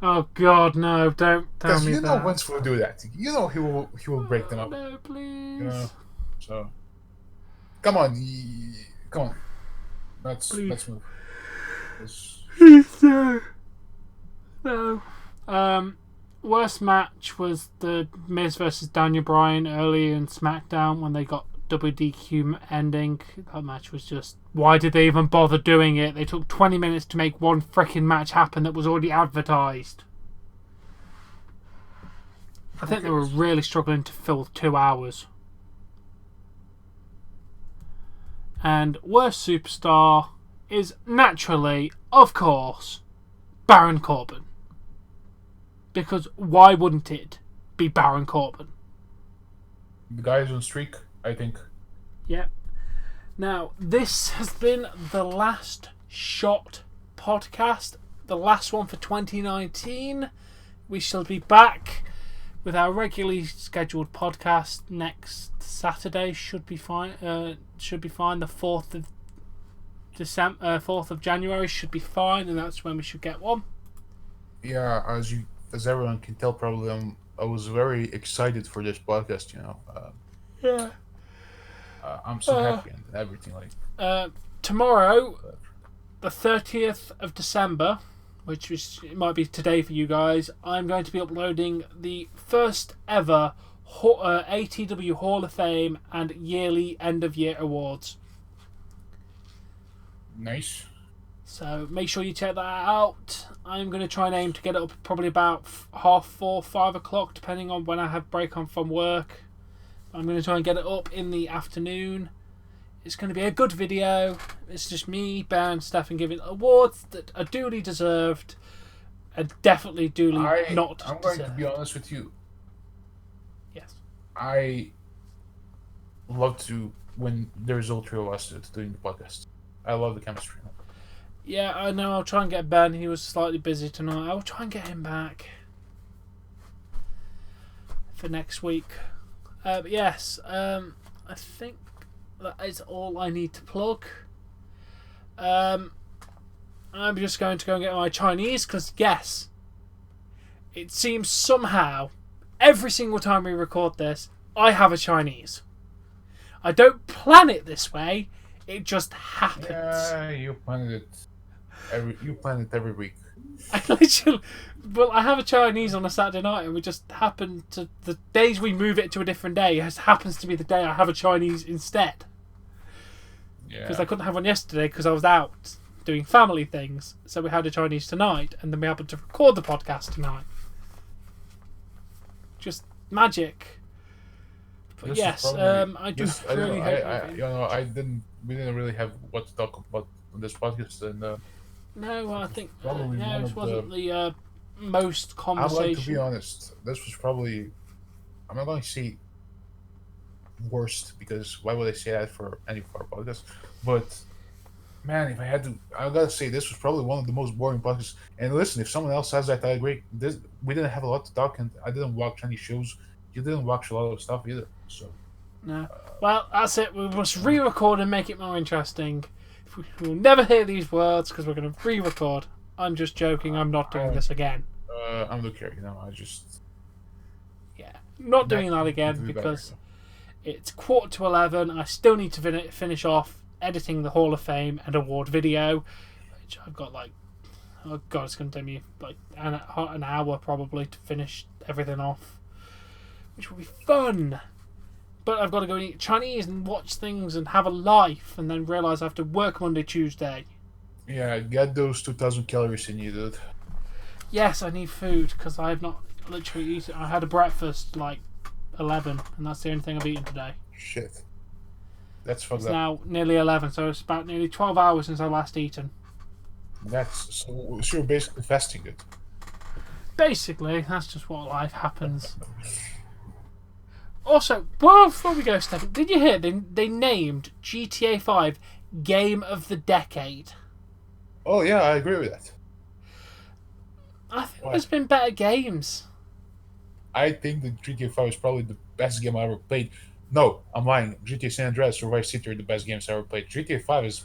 Oh God, no! Don't tell me that. Because you know Vince will do that. You know he will break them up. No, please. You know? So, come on, Let's move. No. Worst match was the Miz versus Daniel Bryan early in SmackDown when they got WDQ ending. That match was just... Why did they even bother doing it? They took 20 minutes to make one freaking match happen that was already advertised. I think they were really struggling to fill 2 hours. And worst superstar is naturally, of course, Baron Corbin. Because why wouldn't it be Baron Corbin? The guy is on streak, I think. Yep. Now, this has been the last shot podcast, the last one for 2019. We shall be back with our regularly scheduled podcast next Saturday. Should be fine. The 4th of December, 4th of January should be fine, and that's when we should get one. Yeah, as everyone can tell, probably I was very excited for this podcast. Yeah. I'm so happy and everything Tomorrow, the 30th of December, it might be today for you guys, I'm going to be uploading the first ever ATW Hall of Fame and yearly end of year awards. Nice. So make sure you check that out. I'm going to try and aim to get it up probably about 4:30, 5 o'clock, depending on when I have break on from work. I'm going to try and get it up in the afternoon. It's going to be a good video. It's just me, Ben, and Stefan giving awards that are duly deserved and definitely duly not deserved. I'm going to be honest with you. Yes. I love to when there's all three of us doing the podcast. I love the chemistry. Yeah, I know. I'll try and get Ben. He was slightly busy tonight. I'll try and get him back for next week. But yes, I think that is all I need to plug. I'm just going to go and get my Chinese because, yes, it seems somehow every single time we record this, I have a Chinese. I don't plan it this way. It just happens. Yeah, you plan it every week. I have a Chinese on a Saturday night, and we just happen to the days we move it to a different day happens to be the day I have a Chinese instead. Yeah. Because I couldn't have one yesterday because I was out doing family things, so we had a Chinese tonight, and then we happened to record the podcast tonight. Just magic. But yes, I just really hope. We didn't really have what to talk about on this podcast, and no, I think probably this wasn't the most conversation. I'd like to be honest. This was probably, I'm not going to say worst, because why would I say that for any of our podcasts? But man, if I had to, I gotta say this was probably one of the most boring podcasts. And listen, if someone else says that, I agree. We didn't have a lot to talk, and I didn't watch any shows. You didn't watch a lot of stuff either, so. No. Well, that's it. We must re-record and make it more interesting. We'll never hear these words because we're going to re-record. I'm just joking. I'm not doing this again. I'm looking here. I just. Yeah, not doing that again because it's 11:15. I still need to finish off editing the Hall of Fame and award video, which I've got oh god, it's going to take me an hour probably to finish everything off, which will be fun. But I've got to go and eat Chinese and watch things and have a life, and then realise I have to work Monday, Tuesday. Yeah, get those 2,000 calories in you, dude. Yes, I need food because I have not literally eaten. I had a breakfast 11, and that's the only thing I've eaten today. Shit. That's fucked up. It's now nearly 11, so it's about nearly 12 hours since I last eaten. So you're basically fasting it. Basically, that's just what life happens. Also, before we go, Stephen, did you hear they named GTA 5 Game of the Decade? Oh yeah, I agree with that. I think there's been better games. I think that GTA 5 is probably the best game I ever played. No, I'm lying. GTA San Andreas or Vice City are the best games I ever played. GTA 5 is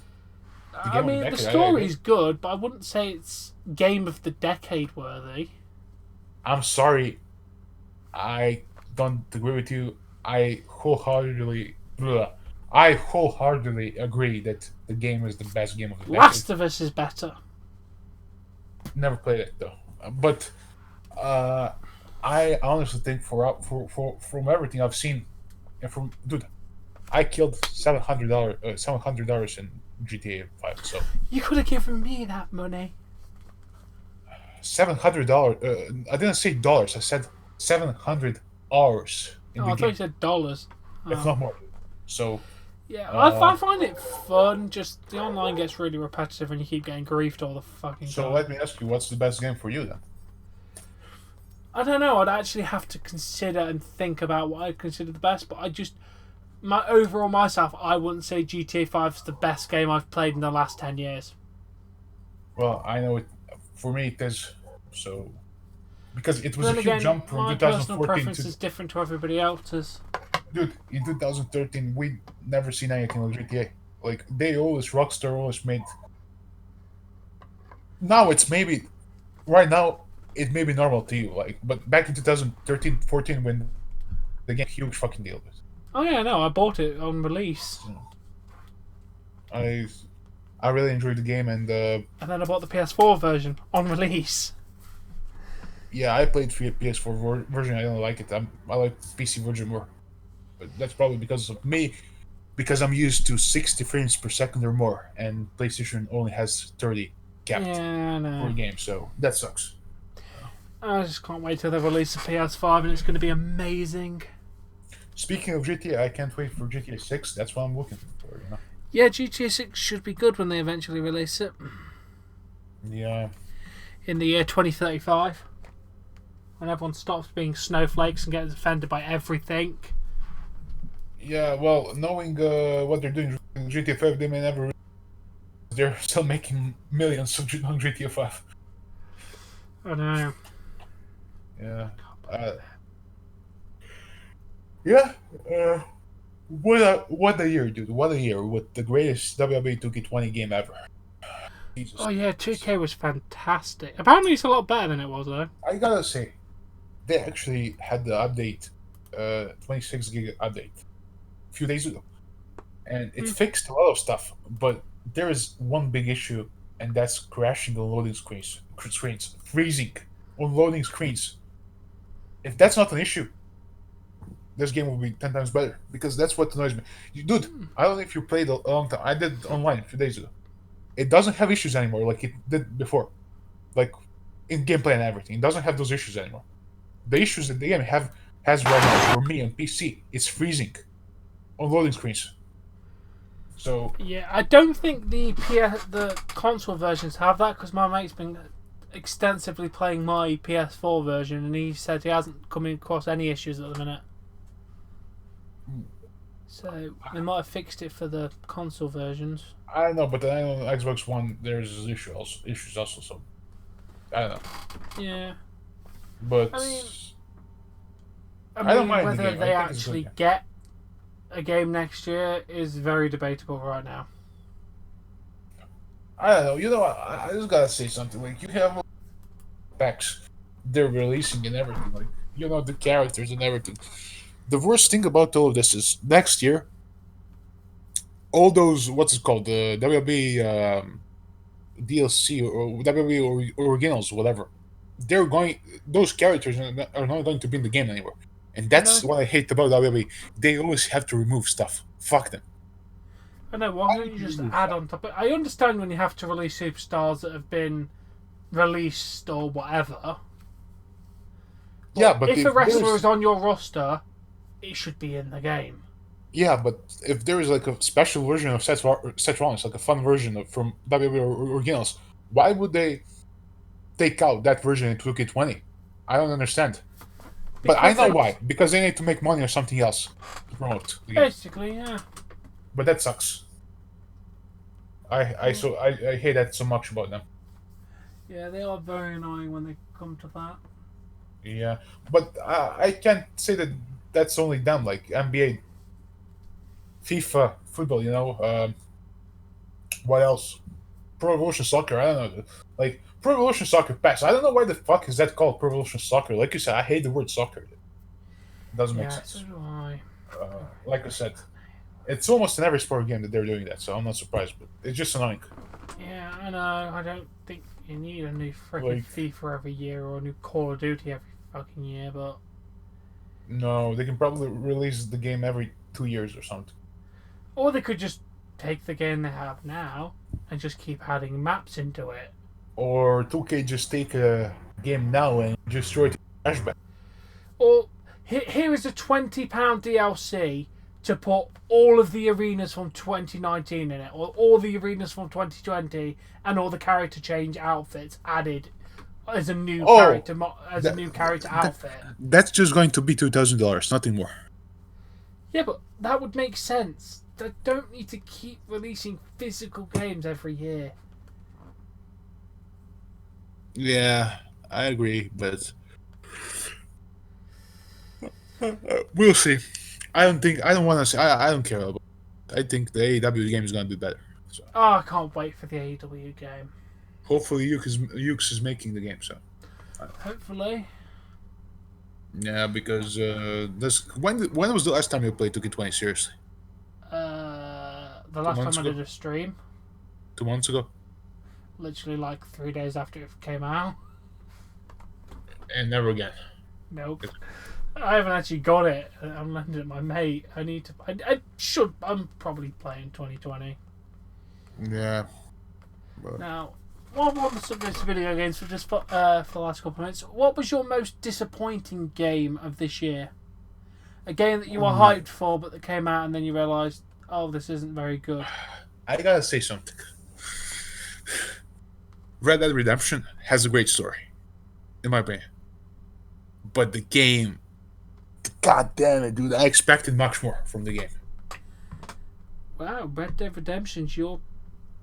the game of the decade. The story's good, but I wouldn't say it's Game of the Decade worthy. I'm sorry. I don't agree with you. I wholeheartedly agree that the game is the best game of the decade. Last of Us is better. Never played it though, but I honestly think from everything I've seen, and I killed $700 in GTA 5. So you could have given me that money. $700. I didn't say dollars. I said $700. hours in Oh, the I thought you game, said dollars. if Oh. not more. So, Yeah, uh, I find it fun. Just the online gets really repetitive and you keep getting griefed all the fucking so time. let me ask you, what's the best game for you then? I don't know. I'd actually have to consider and think about what I consider the best. But my overall myself, I wouldn't say GTA 5 is the best game I've played in the last 10 years. Well, I know it. For me, it is. So because it But was a then huge again, jump from my personal 2014 preference to, is different to everybody else's. dude, in 2013 we never seen anything like GTA. Like they always Rockstar always made. Now it's maybe right now it may be normal to you, like, but back in 2013, 14 when the game huge fucking deal with. Oh yeah, no, I bought it on release, So I I really enjoyed the game, and and then I bought the PS4 version on release. yeah, I played PS4 version. I don't like it. I like PC version more, but that's probably because of me, because I'm used to 60 frames per second or more, and PlayStation only has 30 capped Yeah, for no. a game, so that sucks. I just can't wait till they release the PS5 and it's going to be amazing. Speaking of GTA, I can't wait for GTA 6. That's what I'm looking for, you know? Yeah, GTA 6 should be good when they eventually release it Yeah. in the year 2035. When everyone stops being snowflakes and gets offended by everything. Yeah, well, knowing what they're doing in GTA 5, they may never. They're still making millions on GTA 5. I know. Yeah. Uh, yeah. What a year, dude. What a year with the greatest WWE 2K20 game ever. Jesus. Oh yeah, 2K was fantastic. Apparently it's a lot better than it was though. I gotta say, they actually had the update, 26 gig update, a few days ago. And it fixed a lot of stuff, but there is one big issue, and that's crashing on loading screens, freezing on loading screens. If that's not an issue, this game will be 10 times better because that's what annoys me. Dude, I don't know if you played a long time. I did online a few days ago. It doesn't have issues anymore like it did before, like in gameplay and everything. It doesn't have those issues anymore. The issues that the game has right now for me on PC is freezing on loading screens. So Yeah, I don't think the console versions have that because my mate's been extensively playing my PS4 version and he said he hasn't come across any issues at the minute. So they might have fixed it for the console versions. I don't know, but then I know on Xbox One there's issues also. So I don't know, Yeah, but I mean, I don't mind the whether game. they I think it's a good actually game. get a game next year is very debatable right now. I don't know. You know, I just gotta say something. Like you have packs they're releasing and everything. Like you know the characters and everything. The worst thing about all of this is next year, all those what's it called the WWE DLC or WWE originals, whatever. They're going; those characters are not going to be in the game anymore, and that's No, what I hate about WWE. They always have to remove stuff. Fuck them. I know. Why Why don't would you you just remove add stuff? on top of it? I understand when you have to release superstars that have been released or whatever. Yeah, But but if a if wrestler there's is on your roster, it should be in the game. yeah, but if there is like a special version of Seth Rollins, like a fun version of from WWE originals, why would they take out that version in 2K20? I don't understand. But I Because know they why. Because they need to make money or something else to promote the game. basically, yeah. But that sucks. I hate that so much about them. Yeah, they are very annoying when they come to that. Yeah, but I can't say that that's only them. Like NBA, FIFA, football. You know, what else? Pro Evolution Soccer. I don't know. Like Pro Evolution Soccer Pass. I don't know why the fuck is that called Pro Evolution Soccer. Like you said, I hate the word soccer. It doesn't make Yeah, so sense. do I. Like I said, it's almost in every sport game that they're doing that. So I'm not surprised. But it's just annoying. Yeah, I know. I don't think you need a new freaking Like FIFA every year or a new Call of Duty every fucking year, but no, they can probably release the game every 2 years or something. or they could just take the game they have now and just keep adding maps into it. Or 2K just take a game now and just throw it in flashback. Or Here is a £20 DLC to put all of the arenas from 2019 in it, or all the arenas from 2020, and all the character change outfits added as a new character outfit. That's just going to be $2,000, nothing more. Yeah, but that would make sense. They don't need to keep releasing physical games every year. Yeah, I agree, but we'll see. I don't want to say. I don't care about it. I think the AEW game is going to be better. So Oh, I can't wait for the AEW game. hopefully, Ukes is making the game. So Hopefully. yeah, because when was the last time you played 2K20 seriously? The last time I did a stream. 2 months ago. Literally like 3 days after it came out. And never again. Nope. I haven't actually got it. I'm lending it to my mate. I need to. I should. I'm probably playing 2020. Yeah. Now, what the subject of video games for just for the last couple of minutes? What was your most disappointing game of this year? A game that you were hyped for, but that came out and then you realised, oh, this isn't very good. I gotta say something. Red Dead Redemption has a great story, in my opinion. But the game, god damn it, dude! I expected much more from the game. Wow, Red Dead Redemption's your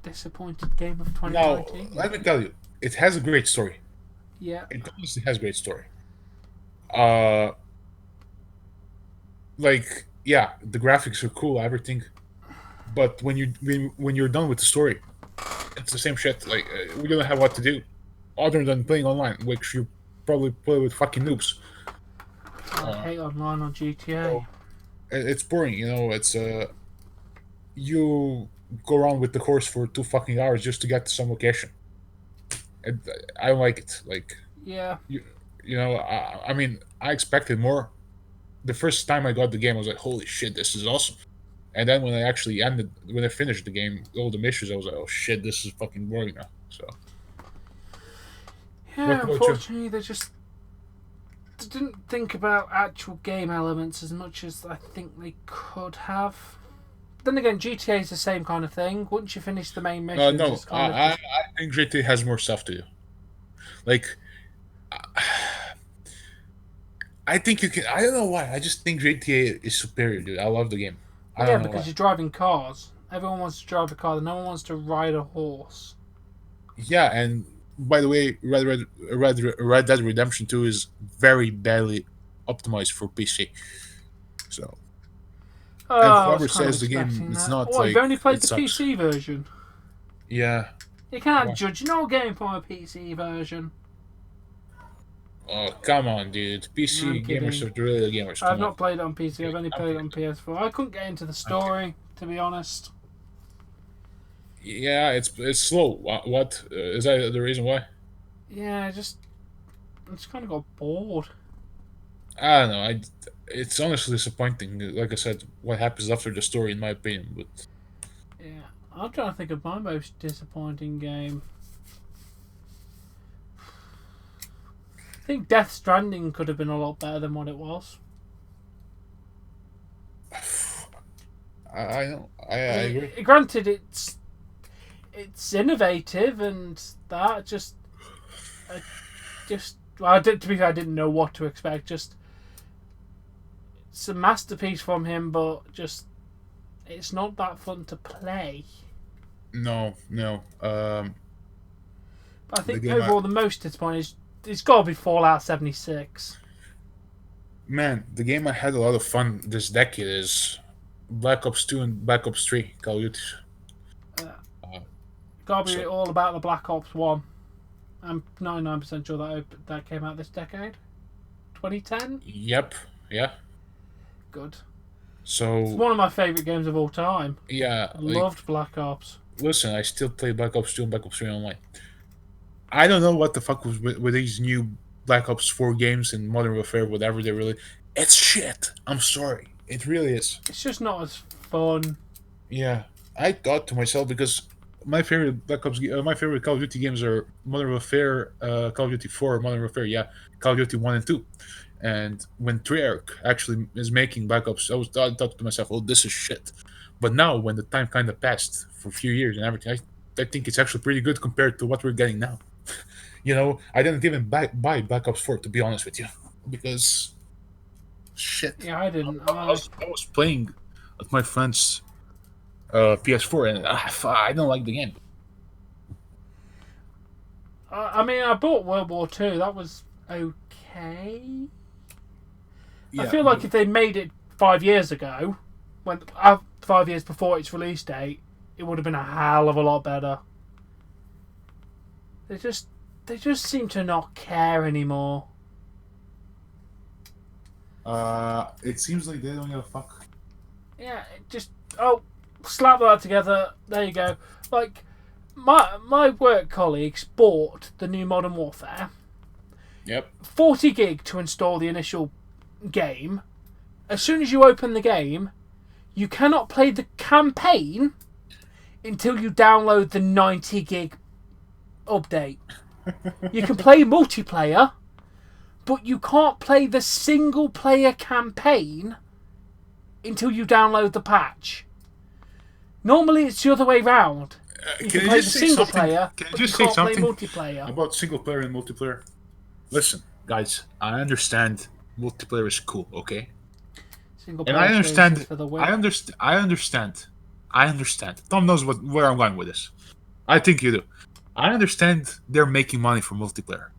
disappointed game of 2019. No, let me tell you, it has a great story. Yeah. It honestly has a great story. Like, yeah, the graphics are cool, everything. But when you're done with the story, it's the same shit. Like, we don't have what to do other than playing online, which you probably play with fucking noobs. I hate online on GTA. So it's boring, you know. It's you go around with the horse for 2 fucking hours just to get to some location. And I don't like it. Like, yeah, you know, I mean, I expected more. The first time I got the game, I was like, "Holy shit, this is awesome!" And then when I finished the game, all the missions, I was like, "Oh shit, this is fucking boring now." So yeah. Unfortunately, they didn't think about actual game elements as much as I think they could have. Then again, GTA is the same kind of thing. Once you finish the main mission, no, I think GTA has more stuff to do. Like, I think you can. I don't know why. I just think GTA is superior, dude. I love the game. I don't know because why. you're driving cars. Everyone wants to drive a car. No one wants to ride a horse. Yeah, and by the way, Red Dead Redemption 2 is very badly optimized for PC. So, and whoever says the game is not like, you've only played it the sucks. PC version. Yeah. You can't judge no game from a PC version. Oh, come on, dude. PC gamers are really the gamers. I've not played it on PC. I've only played it on PS4. I couldn't get into the story, to be honest. Yeah, it's slow. What is that the reason why? Yeah, I just kind of got bored. I don't know. It's honestly disappointing. Like I said, what happens after the story, in my opinion. But yeah, I'm trying to think of my most disappointing game. I think Death Stranding could have been a lot better than what it was. I know. I agree. Granted, it's innovative and that to be fair, I didn't know what to expect. Just it's a masterpiece from him, but just it's not that fun to play. No. But I think overall the most disappointing is it's got to be Fallout 76. Man, the game I had a lot of fun this decade is Black Ops 2 and Black Ops 3 Call of Duty. Got to be all about the Black Ops 1. I'm 99% sure that came out this decade. 2010? Yep. Yeah. Good. So it's one of my favourite games of all time. Yeah. I loved Black Ops. Listen, I still play Black Ops 2 and Black Ops 3 online. I don't know what the fuck was with these new Black Ops 4 games and Modern Warfare, whatever they really... It's shit. I'm sorry. It really is. It's just not as fun. Yeah. I thought to myself, because my favorite Black Ops, my favorite Call of Duty games are Modern Warfare, Call of Duty 4, Modern Warfare, yeah, Call of Duty 1 and 2. And when Treyarch actually is making Black Ops, I thought to myself, oh, this is shit. But now, when the time kind of passed for a few years and everything, I think it's actually pretty good compared to what we're getting now. I didn't even buy Black Ops 4, to be honest with you, because shit. Yeah, I didn't. I was playing at my friend's PS4, and I don't like the game. I mean, I bought World War Two. That was okay. Yeah, I feel like if they made it 5 years ago, 5 years before its release date, it would have been a hell of a lot better. They just seem to not care anymore. It seems like they don't give a fuck. Yeah, slap that together. There you go. Like my work colleagues bought the new Modern Warfare. Yep. 40 gig to install the initial game. As soon as you open the game, you cannot play the campaign until you download the 90 gig update. You can play multiplayer, but you can't play the single player campaign until you download the patch. Normally it's the other way round. You can play the single player, but you can't play multiplayer. About single player and multiplayer? Listen, guys, I understand multiplayer is cool, okay? Single player and I understand. for the win. I understand. Tom knows where I'm going with this. I think you do. I understand they're making money from multiplayer,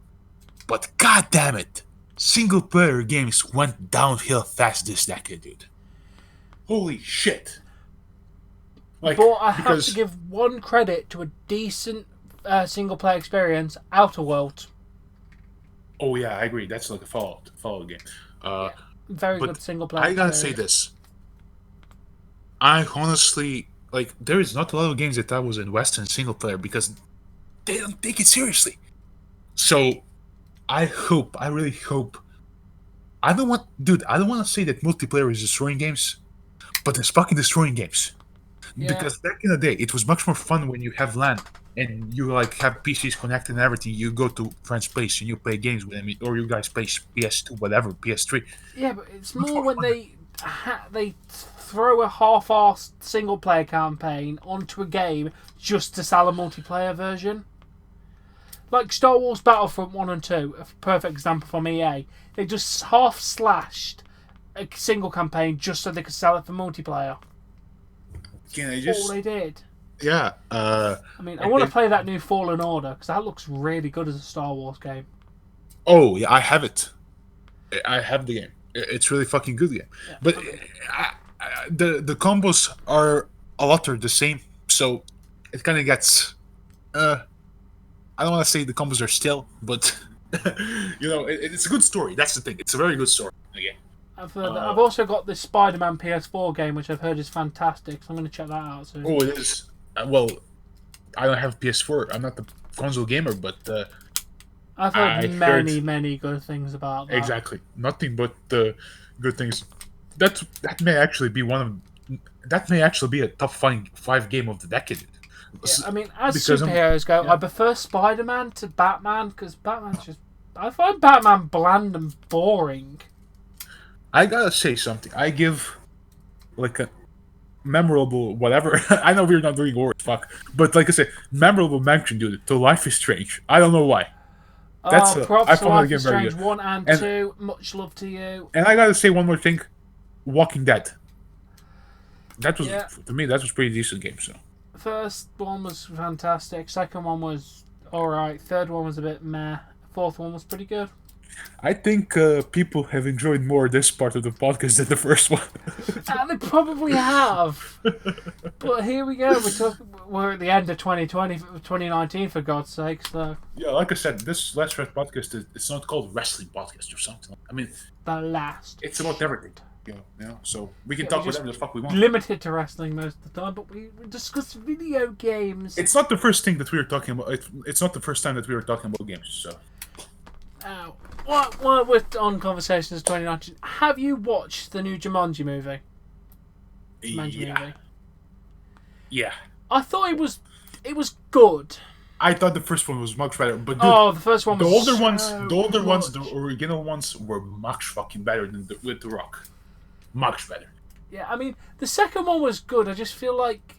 but god damn it, single player games went downhill fast this decade, dude. Holy shit! But I have to give one credit to a decent single player experience, Outer Worlds. Oh yeah, I agree. That's like a Fallout game. Very good single player. I gotta say this. I honestly there is not a lot of games that I was in Western single player because they don't take it seriously. So I really hope. I don't want to say that multiplayer is destroying games, but it's fucking destroying games. Yeah. Because back in the day, it was much more fun when you have LAN and you have PCs connected and everything. You go to friend's place and you play games with them, or you guys play PS2, whatever, PS3. Yeah, but it's more when they throw a half-assed single-player campaign onto a game just to sell a multiplayer version. Like Star Wars Battlefront 1 and 2, a perfect example from EA. They just half-slashed a single campaign just so they could sell it for multiplayer. All they did. Yeah. I mean, I want to play that new Fallen Order because that looks really good as a Star Wars game. Oh yeah, I have it. I have the game. It's really fucking good game. Yeah, but the combos are a lot the same, so it kind of gets. I don't want to say the combos are still, but it's a good story. That's the thing. It's a very good story. Again. I've also got this Spider-Man PS4 game, which I've heard is fantastic, so I'm going to check that out soon. Oh, it is. Well, I don't have PS4. I'm not the console gamer, but I've heard many good things about that. Exactly, nothing but good things. That may actually be a top 5 game of the decade. Yeah, I mean, as superheroes go, I prefer Spider-Man to Batman because I find Batman bland and boring. I gotta say something. I give a memorable whatever. I know we're not doing words, fuck. But like I said, memorable mention, dude, to Life is Strange. I don't know why. Props to Life is Strange 1 and 2. Much love to you. And I gotta say one more thing. Walking Dead. That was to me. That was a pretty decent game. So. First one was fantastic. Second one was alright. Third one was a bit meh. Fourth one was pretty good. I think people have enjoyed more this part of the podcast than the first one. They probably have. But here we go. We're at the end of 2019, for God's sake. So. Yeah, like I said, this Last Rest podcast it's not called Wrestling Podcast or something. I mean, the last. It's about everything. You know, so we can talk whatever the fuck we want. Limited to wrestling most of the time, but we discuss video games. It's not the first thing that we were talking about. It's not the first time that we were talking about games. So. While we're on Conversations 2019, have you watched the new Jumanji movie? Yeah. I thought it was It was good. I thought the first one was much better, but dude, The first one was the older ones, the original ones were much fucking better than with The Rock. Much better. Yeah, I mean, the second one was good. I just feel like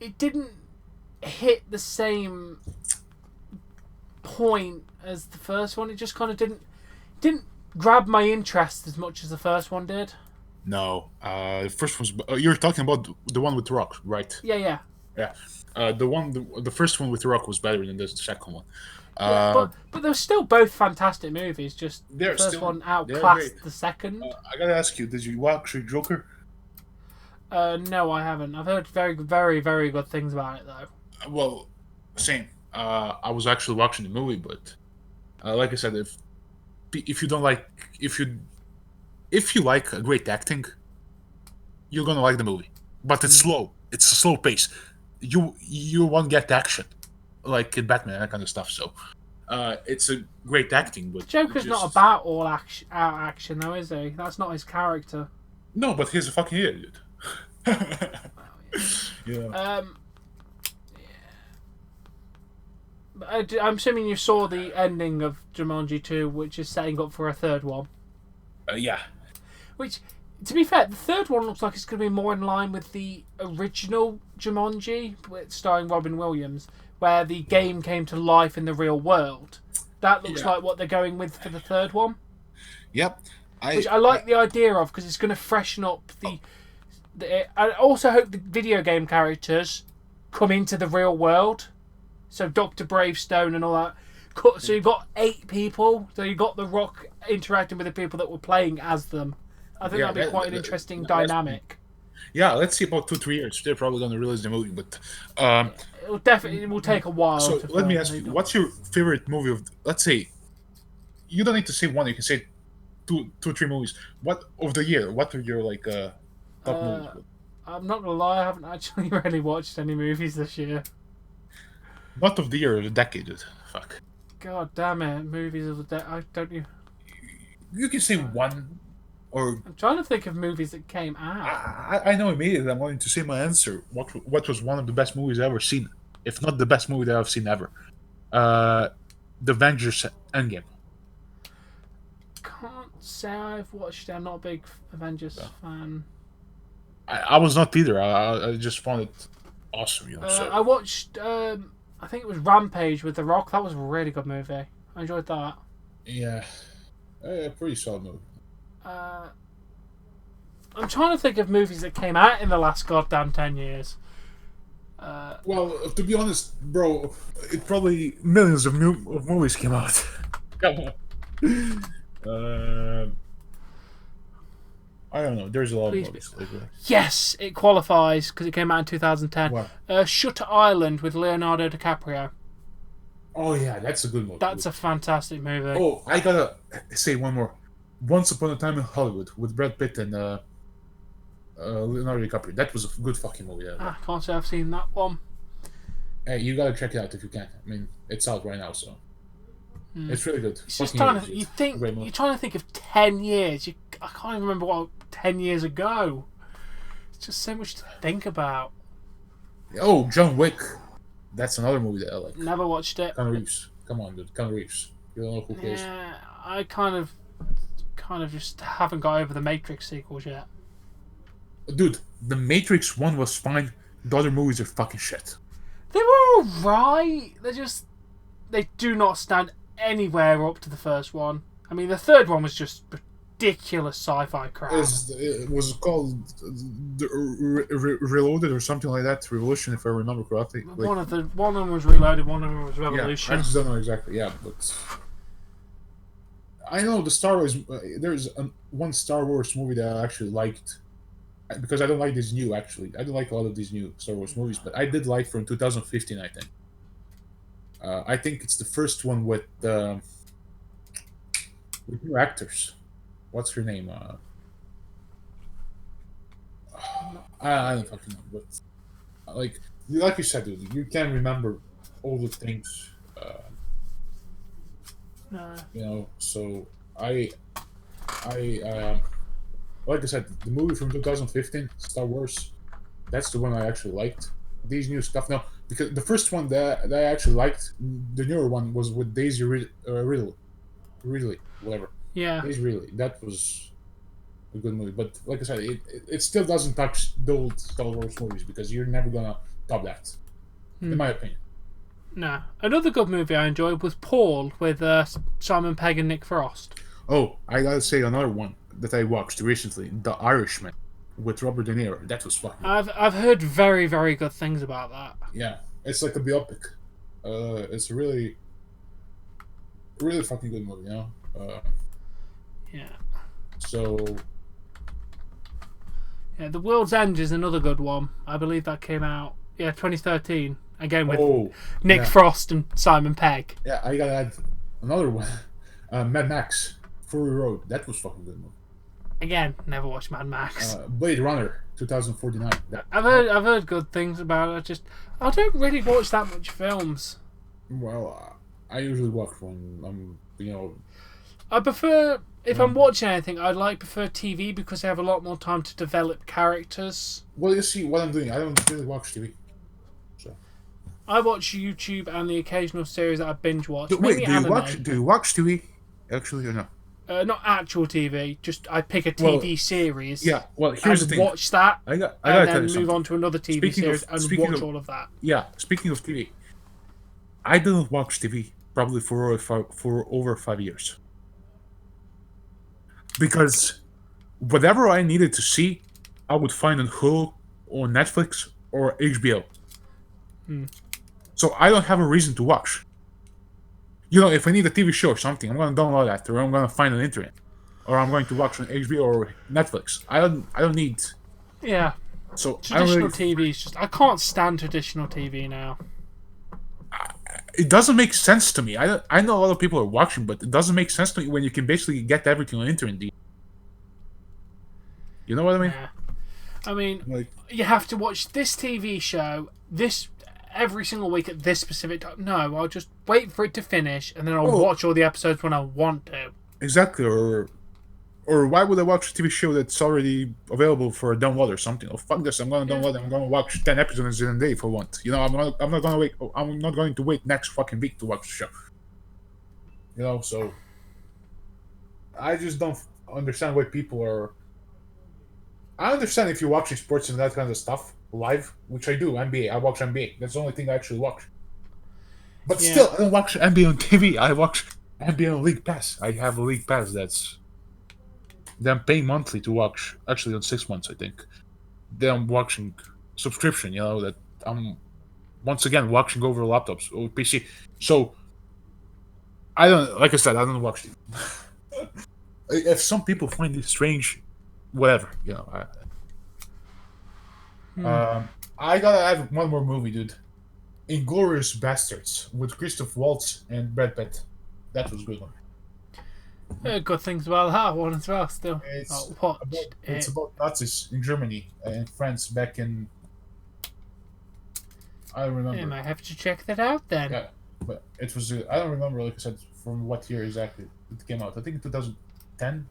it didn't hit the same point as the first one. It just kind of didn't grab my interest as much as the first one did. No, the first one's. You're talking about the one with The Rock, right? Yeah. The first one with The Rock was better than the second one. But they're still both fantastic movies. Just the first one outclassed the second. I gotta ask you, did you watch Joker? No, I haven't. I've heard very, very, very good things about it though. Well, same. I was actually watching the movie, but like I said, if you don't like if you like great acting, you're gonna like the movie. But it's slow. It's a slow pace. You won't get action like in Batman, that kind of stuff. So it's a great acting, but Joker's not about all action though, is he? That's not his character. No, but he's a fucking idiot. Yeah. I'm assuming you saw the ending of Jumanji 2, which is setting up for a third one. Yeah. Which, to be fair, the third one looks like it's going to be more in line with the original Jumanji, starring Robin Williams, where the game came to life in the real world. That looks like what they're going with for the third one. Yep. Which I like the idea of, because it's going to freshen up I also hope the video game characters come into the real world. So Dr. Bravestone and all that. So you've got 8 people. So you've got The Rock interacting with the people that were playing as them. I think that'd be quite an interesting dynamic. Yeah, let's see about 2-3 years. They're probably going to release the movie, but it will take a while. So let me ask you, what's your favorite movie of? Let's say, you don't need to say one. You can say 2, 3 movies. What of the year? What are your top movies? I'm not gonna lie, I haven't actually really watched any movies this year. Not of the year, of the decade. Fuck. God damn it, movies of the decade. I don't you. You can say one, or I'm trying to think of movies that came out. I know immediately. I'm going to say my answer. What was one of the best movies I've ever seen? If not the best movie that I've seen ever. The Avengers Endgame. Can't say I've watched it. I'm not a big Avengers fan. I was not either. I just found it awesome. I watched. I think it was Rampage with The Rock. That was a really good movie. I enjoyed that. Yeah, pretty solid movie. I'm trying to think of movies that came out in the last goddamn 10 years. Well, to be honest, bro, it probably millions of movies came out. Come on. I don't know. There's a lot of movies. Yes, it qualifies because it came out in 2010. What? Shutter Island with Leonardo DiCaprio. Oh yeah, that's a good movie. That's a fantastic movie. Oh, I gotta say one more. Once Upon a Time in Hollywood with Brad Pitt and Leonardo DiCaprio. That was a good fucking movie. I can't say I've seen that one. Hey, you gotta check it out if you can. I mean, it's out right now, so it's really good. It's just you're trying to think of 10 years. I can't even remember what 10 years ago. It's just so much to think about. Oh, John Wick. That's another movie that I like. Never watched it. Keanu Reeves. Come on, dude. Keanu Reeves. You don't know who he is. Yeah, I kind of just haven't got over the Matrix sequels yet. Dude, the Matrix 1 was fine. The other movies are fucking shit. They were alright. They do not stand anywhere up to the first one. I mean, the third one was just ridiculous sci-fi crap. It was called Reloaded or something like that. Revolution, if I remember correctly. One of them was Reloaded, one of them was Revolution. Yeah, I just don't know exactly. Yeah, but I know the Star Wars. There's one Star Wars movie that I actually liked, because I don't like these new. Actually, I don't like a lot of these new Star Wars movies, but I did like from 2015. I think. I think it's the first one with new actors. What's her name? I don't fucking know, but like you said, dude, you can't remember all the things. So I like I said, the movie from 2015, Star Wars, that's the one I actually liked. these new stuff now, because the first one that I actually liked, the newer one, was with Daisy Ridley, whatever. Yeah. Daisy Ridley. That was a good movie, but like I said, it still doesn't touch the old Star Wars movies because you're never gonna top that, in my opinion. Nah. Another good movie I enjoyed was Paul with Simon Pegg and Nick Frost. Oh, I gotta say another one that I watched recently, The Irishman, with Robert De Niro. That was fucking. I've heard very, very good things about that. Yeah, it's like a biopic. It's a really, really fucking good movie, you know. Yeah. So. Yeah, The World's End is another good one. I believe that came out 2013. Again with Nick Frost and Simon Pegg. Yeah, I gotta add another one. Mad Max, Fury Road. That was fucking good movie. Again, never watched Mad Max. Blade Runner, 2049. I've heard good things about it. I don't really watch that much films. Well, I usually watch when I'm, I prefer, if I'm watching anything, I prefer TV because I have a lot more time to develop characters. Well, you see what I'm doing. I don't really watch TV. So I watch YouTube and the occasional series that I binge watch. Do you watch TV actually or no? Not actual TV. Just I pick a TV series. Yeah. Well, here's the thing. Watch that. I and then move on to another TV series and watch all of that. Yeah. Speaking of TV, I didn't watch TV probably for over 5 years because whatever I needed to see, I would find on Hulu or Netflix or HBO. So I don't have a reason to watch. If I need a TV show or something, I'm gonna download that, or I'm gonna find on the internet, or I'm going to watch on HBO or Netflix. I don't need. Yeah. So traditional TV is just I can't stand traditional TV now. It doesn't make sense to me. I know a lot of people are watching, but it doesn't make sense to me when you can basically get everything on the internet. You know what I mean? Yeah. I mean, you have to watch this TV show every single week at this specific time. No, I'll just wait for it to finish and then I'll watch all the episodes when I want to. Exactly, or why would I watch a TV show that's already available for a download or something? Oh, fuck this! I'm gonna download it. I'm gonna watch 10 episodes in a day for once. I'm not gonna wait. I'm not going to wait next fucking week to watch the show. So I just don't understand why people are. I understand if you're watching sports and that kind of stuff live, which I do. NBA, I watch NBA. That's the only thing I actually watch. But still, I don't watch NBA on TV. I watch NBA on League Pass. I have a League Pass that I'm paying monthly to watch. Actually, on 6 months, I think. Then I'm watching subscription. That I'm once again watching over laptops or PC. So I don't. Like I said, I don't watch TV. If some people find it strange, whatever. I gotta add one more movie, dude. Inglourious Bastards with Christoph Waltz and Brad Pitt. That was a good one. Good things about that one as well. Still, it's about Nazis in Germany and France back in. I don't remember. I might have to check that out then. Yeah, but it was. I don't remember, like I said, from what year exactly it came out. I think in 2010.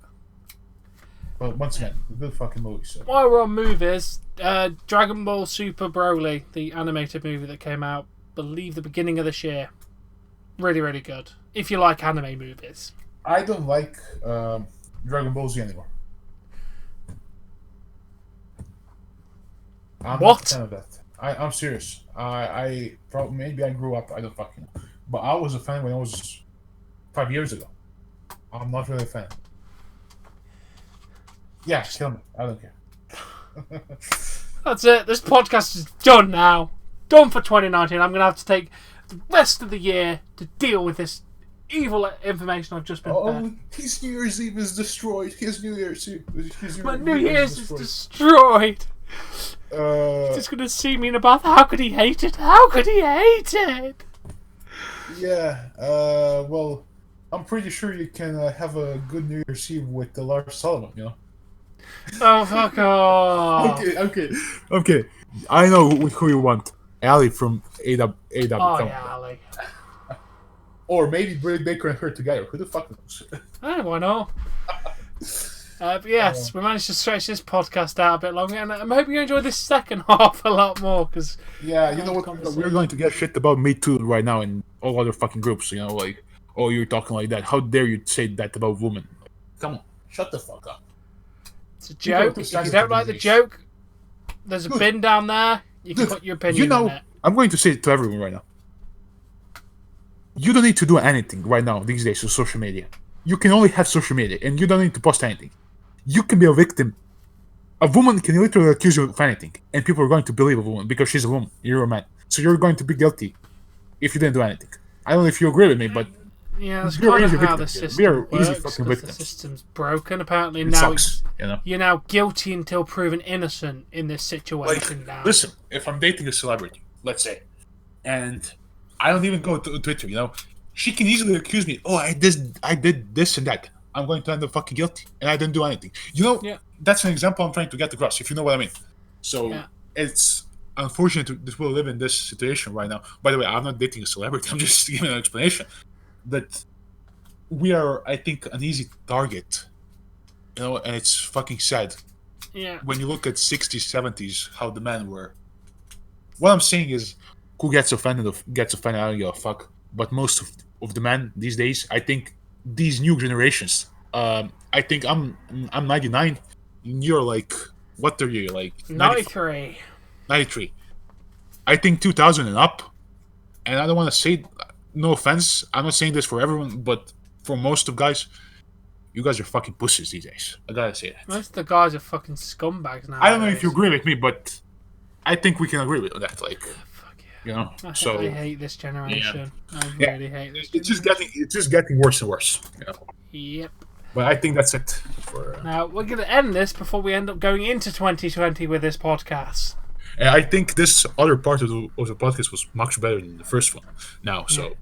But once again, a good fucking movie. So. While we're on movies, Dragon Ball Super Broly, the animated movie that came out, believe the beginning of this year. Really, really good. If you like anime movies. I don't like Dragon Ball Z anymore. I'm not a fan of that. I'm serious. I probably maybe I grew up. I don't fucking know. But I was a fan when I was 5 years ago. I'm not really a fan. Yeah, kill me. I don't care. That's it. This podcast is done now. Done for 2019. I'm going to have to take the rest of the year to deal with this evil information I've just been fed. His New Year's Eve is destroyed. My New Year's is destroyed. He's just going to see me in a bath. How could he hate it? How could he hate it? Yeah. Well, I'm pretty sure you can have a good New Year's Eve with the Lars Sullivan, Oh, fuck off. Okay. I know who you want. Ali from AW. Oh, yeah, Ali. Or maybe Britt Baker and her together. Who the fuck knows? Why not? But yes, we managed to stretch this podcast out a bit longer, and I'm hoping you enjoyed this second half a lot more, because... Yeah, you know what? We're going to get shit about Me Too right now in all other fucking groups, you know, like, oh, you're talking like that. How dare you say that about women? Like, come on, shut the fuck up. It's a joke. If you don't like the joke, there's a bin down there. You can put your opinion in it. I'm going to say it to everyone right now. You don't need to do anything right now these days with social media. You can only have social media, and you don't need to post anything. You can be a victim. A woman can literally accuse you of anything, and people are going to believe a woman because she's a woman. You're a man, so you're going to be guilty if you didn't do anything. I don't know if you agree with me, but yeah, that's kind of how the system works. Easy fucking victims. The system's broken. Apparently it now sucks, you know? You're now guilty until proven innocent in this situation. Now, listen, if I'm dating a celebrity, let's say, and I don't even go to Twitter, you know, she can easily accuse me. Oh, I did this and that. I'm going to end up fucking guilty, and I didn't do anything. You know, that's an example I'm trying to get across. If you know what I mean. So it's unfortunate that we live in this situation right now. By the way, I'm not dating a celebrity. I'm just giving an explanation that we are, I think, an easy target. You know, and it's fucking sad. Yeah. When you look at 60s, 70s, how the men were. What I'm saying is, who gets offended, I don't give a fuck. But most of the men these days, I think, these new generations. I think I'm 99. You're like, what are you like? 93. 93. I think 2000 and up. And I don't want to say, no offense, I'm not saying this for everyone, but for most of guys, you guys are fucking pussies these days. I gotta say that. Most of the guys are fucking scumbags now. I don't know if you agree with me, but I think we can agree with that. Like, fuck yeah. You know, I hate this generation. Yeah. I really hate this. It's just getting worse and worse. You know? Yep. But I think that's it. For now we're gonna end this before we end up going into 2020 with this podcast. And I think this other part of the podcast was much better than the first one. Now, so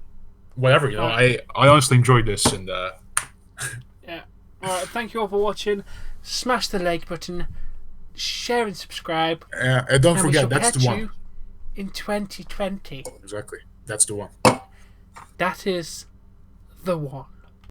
whatever, you know, I honestly enjoyed this, and yeah. All right, thank you all for watching. Smash the like button, share and subscribe. And don't forget, that's the one. In 2020. Exactly, that's the one. That is the one.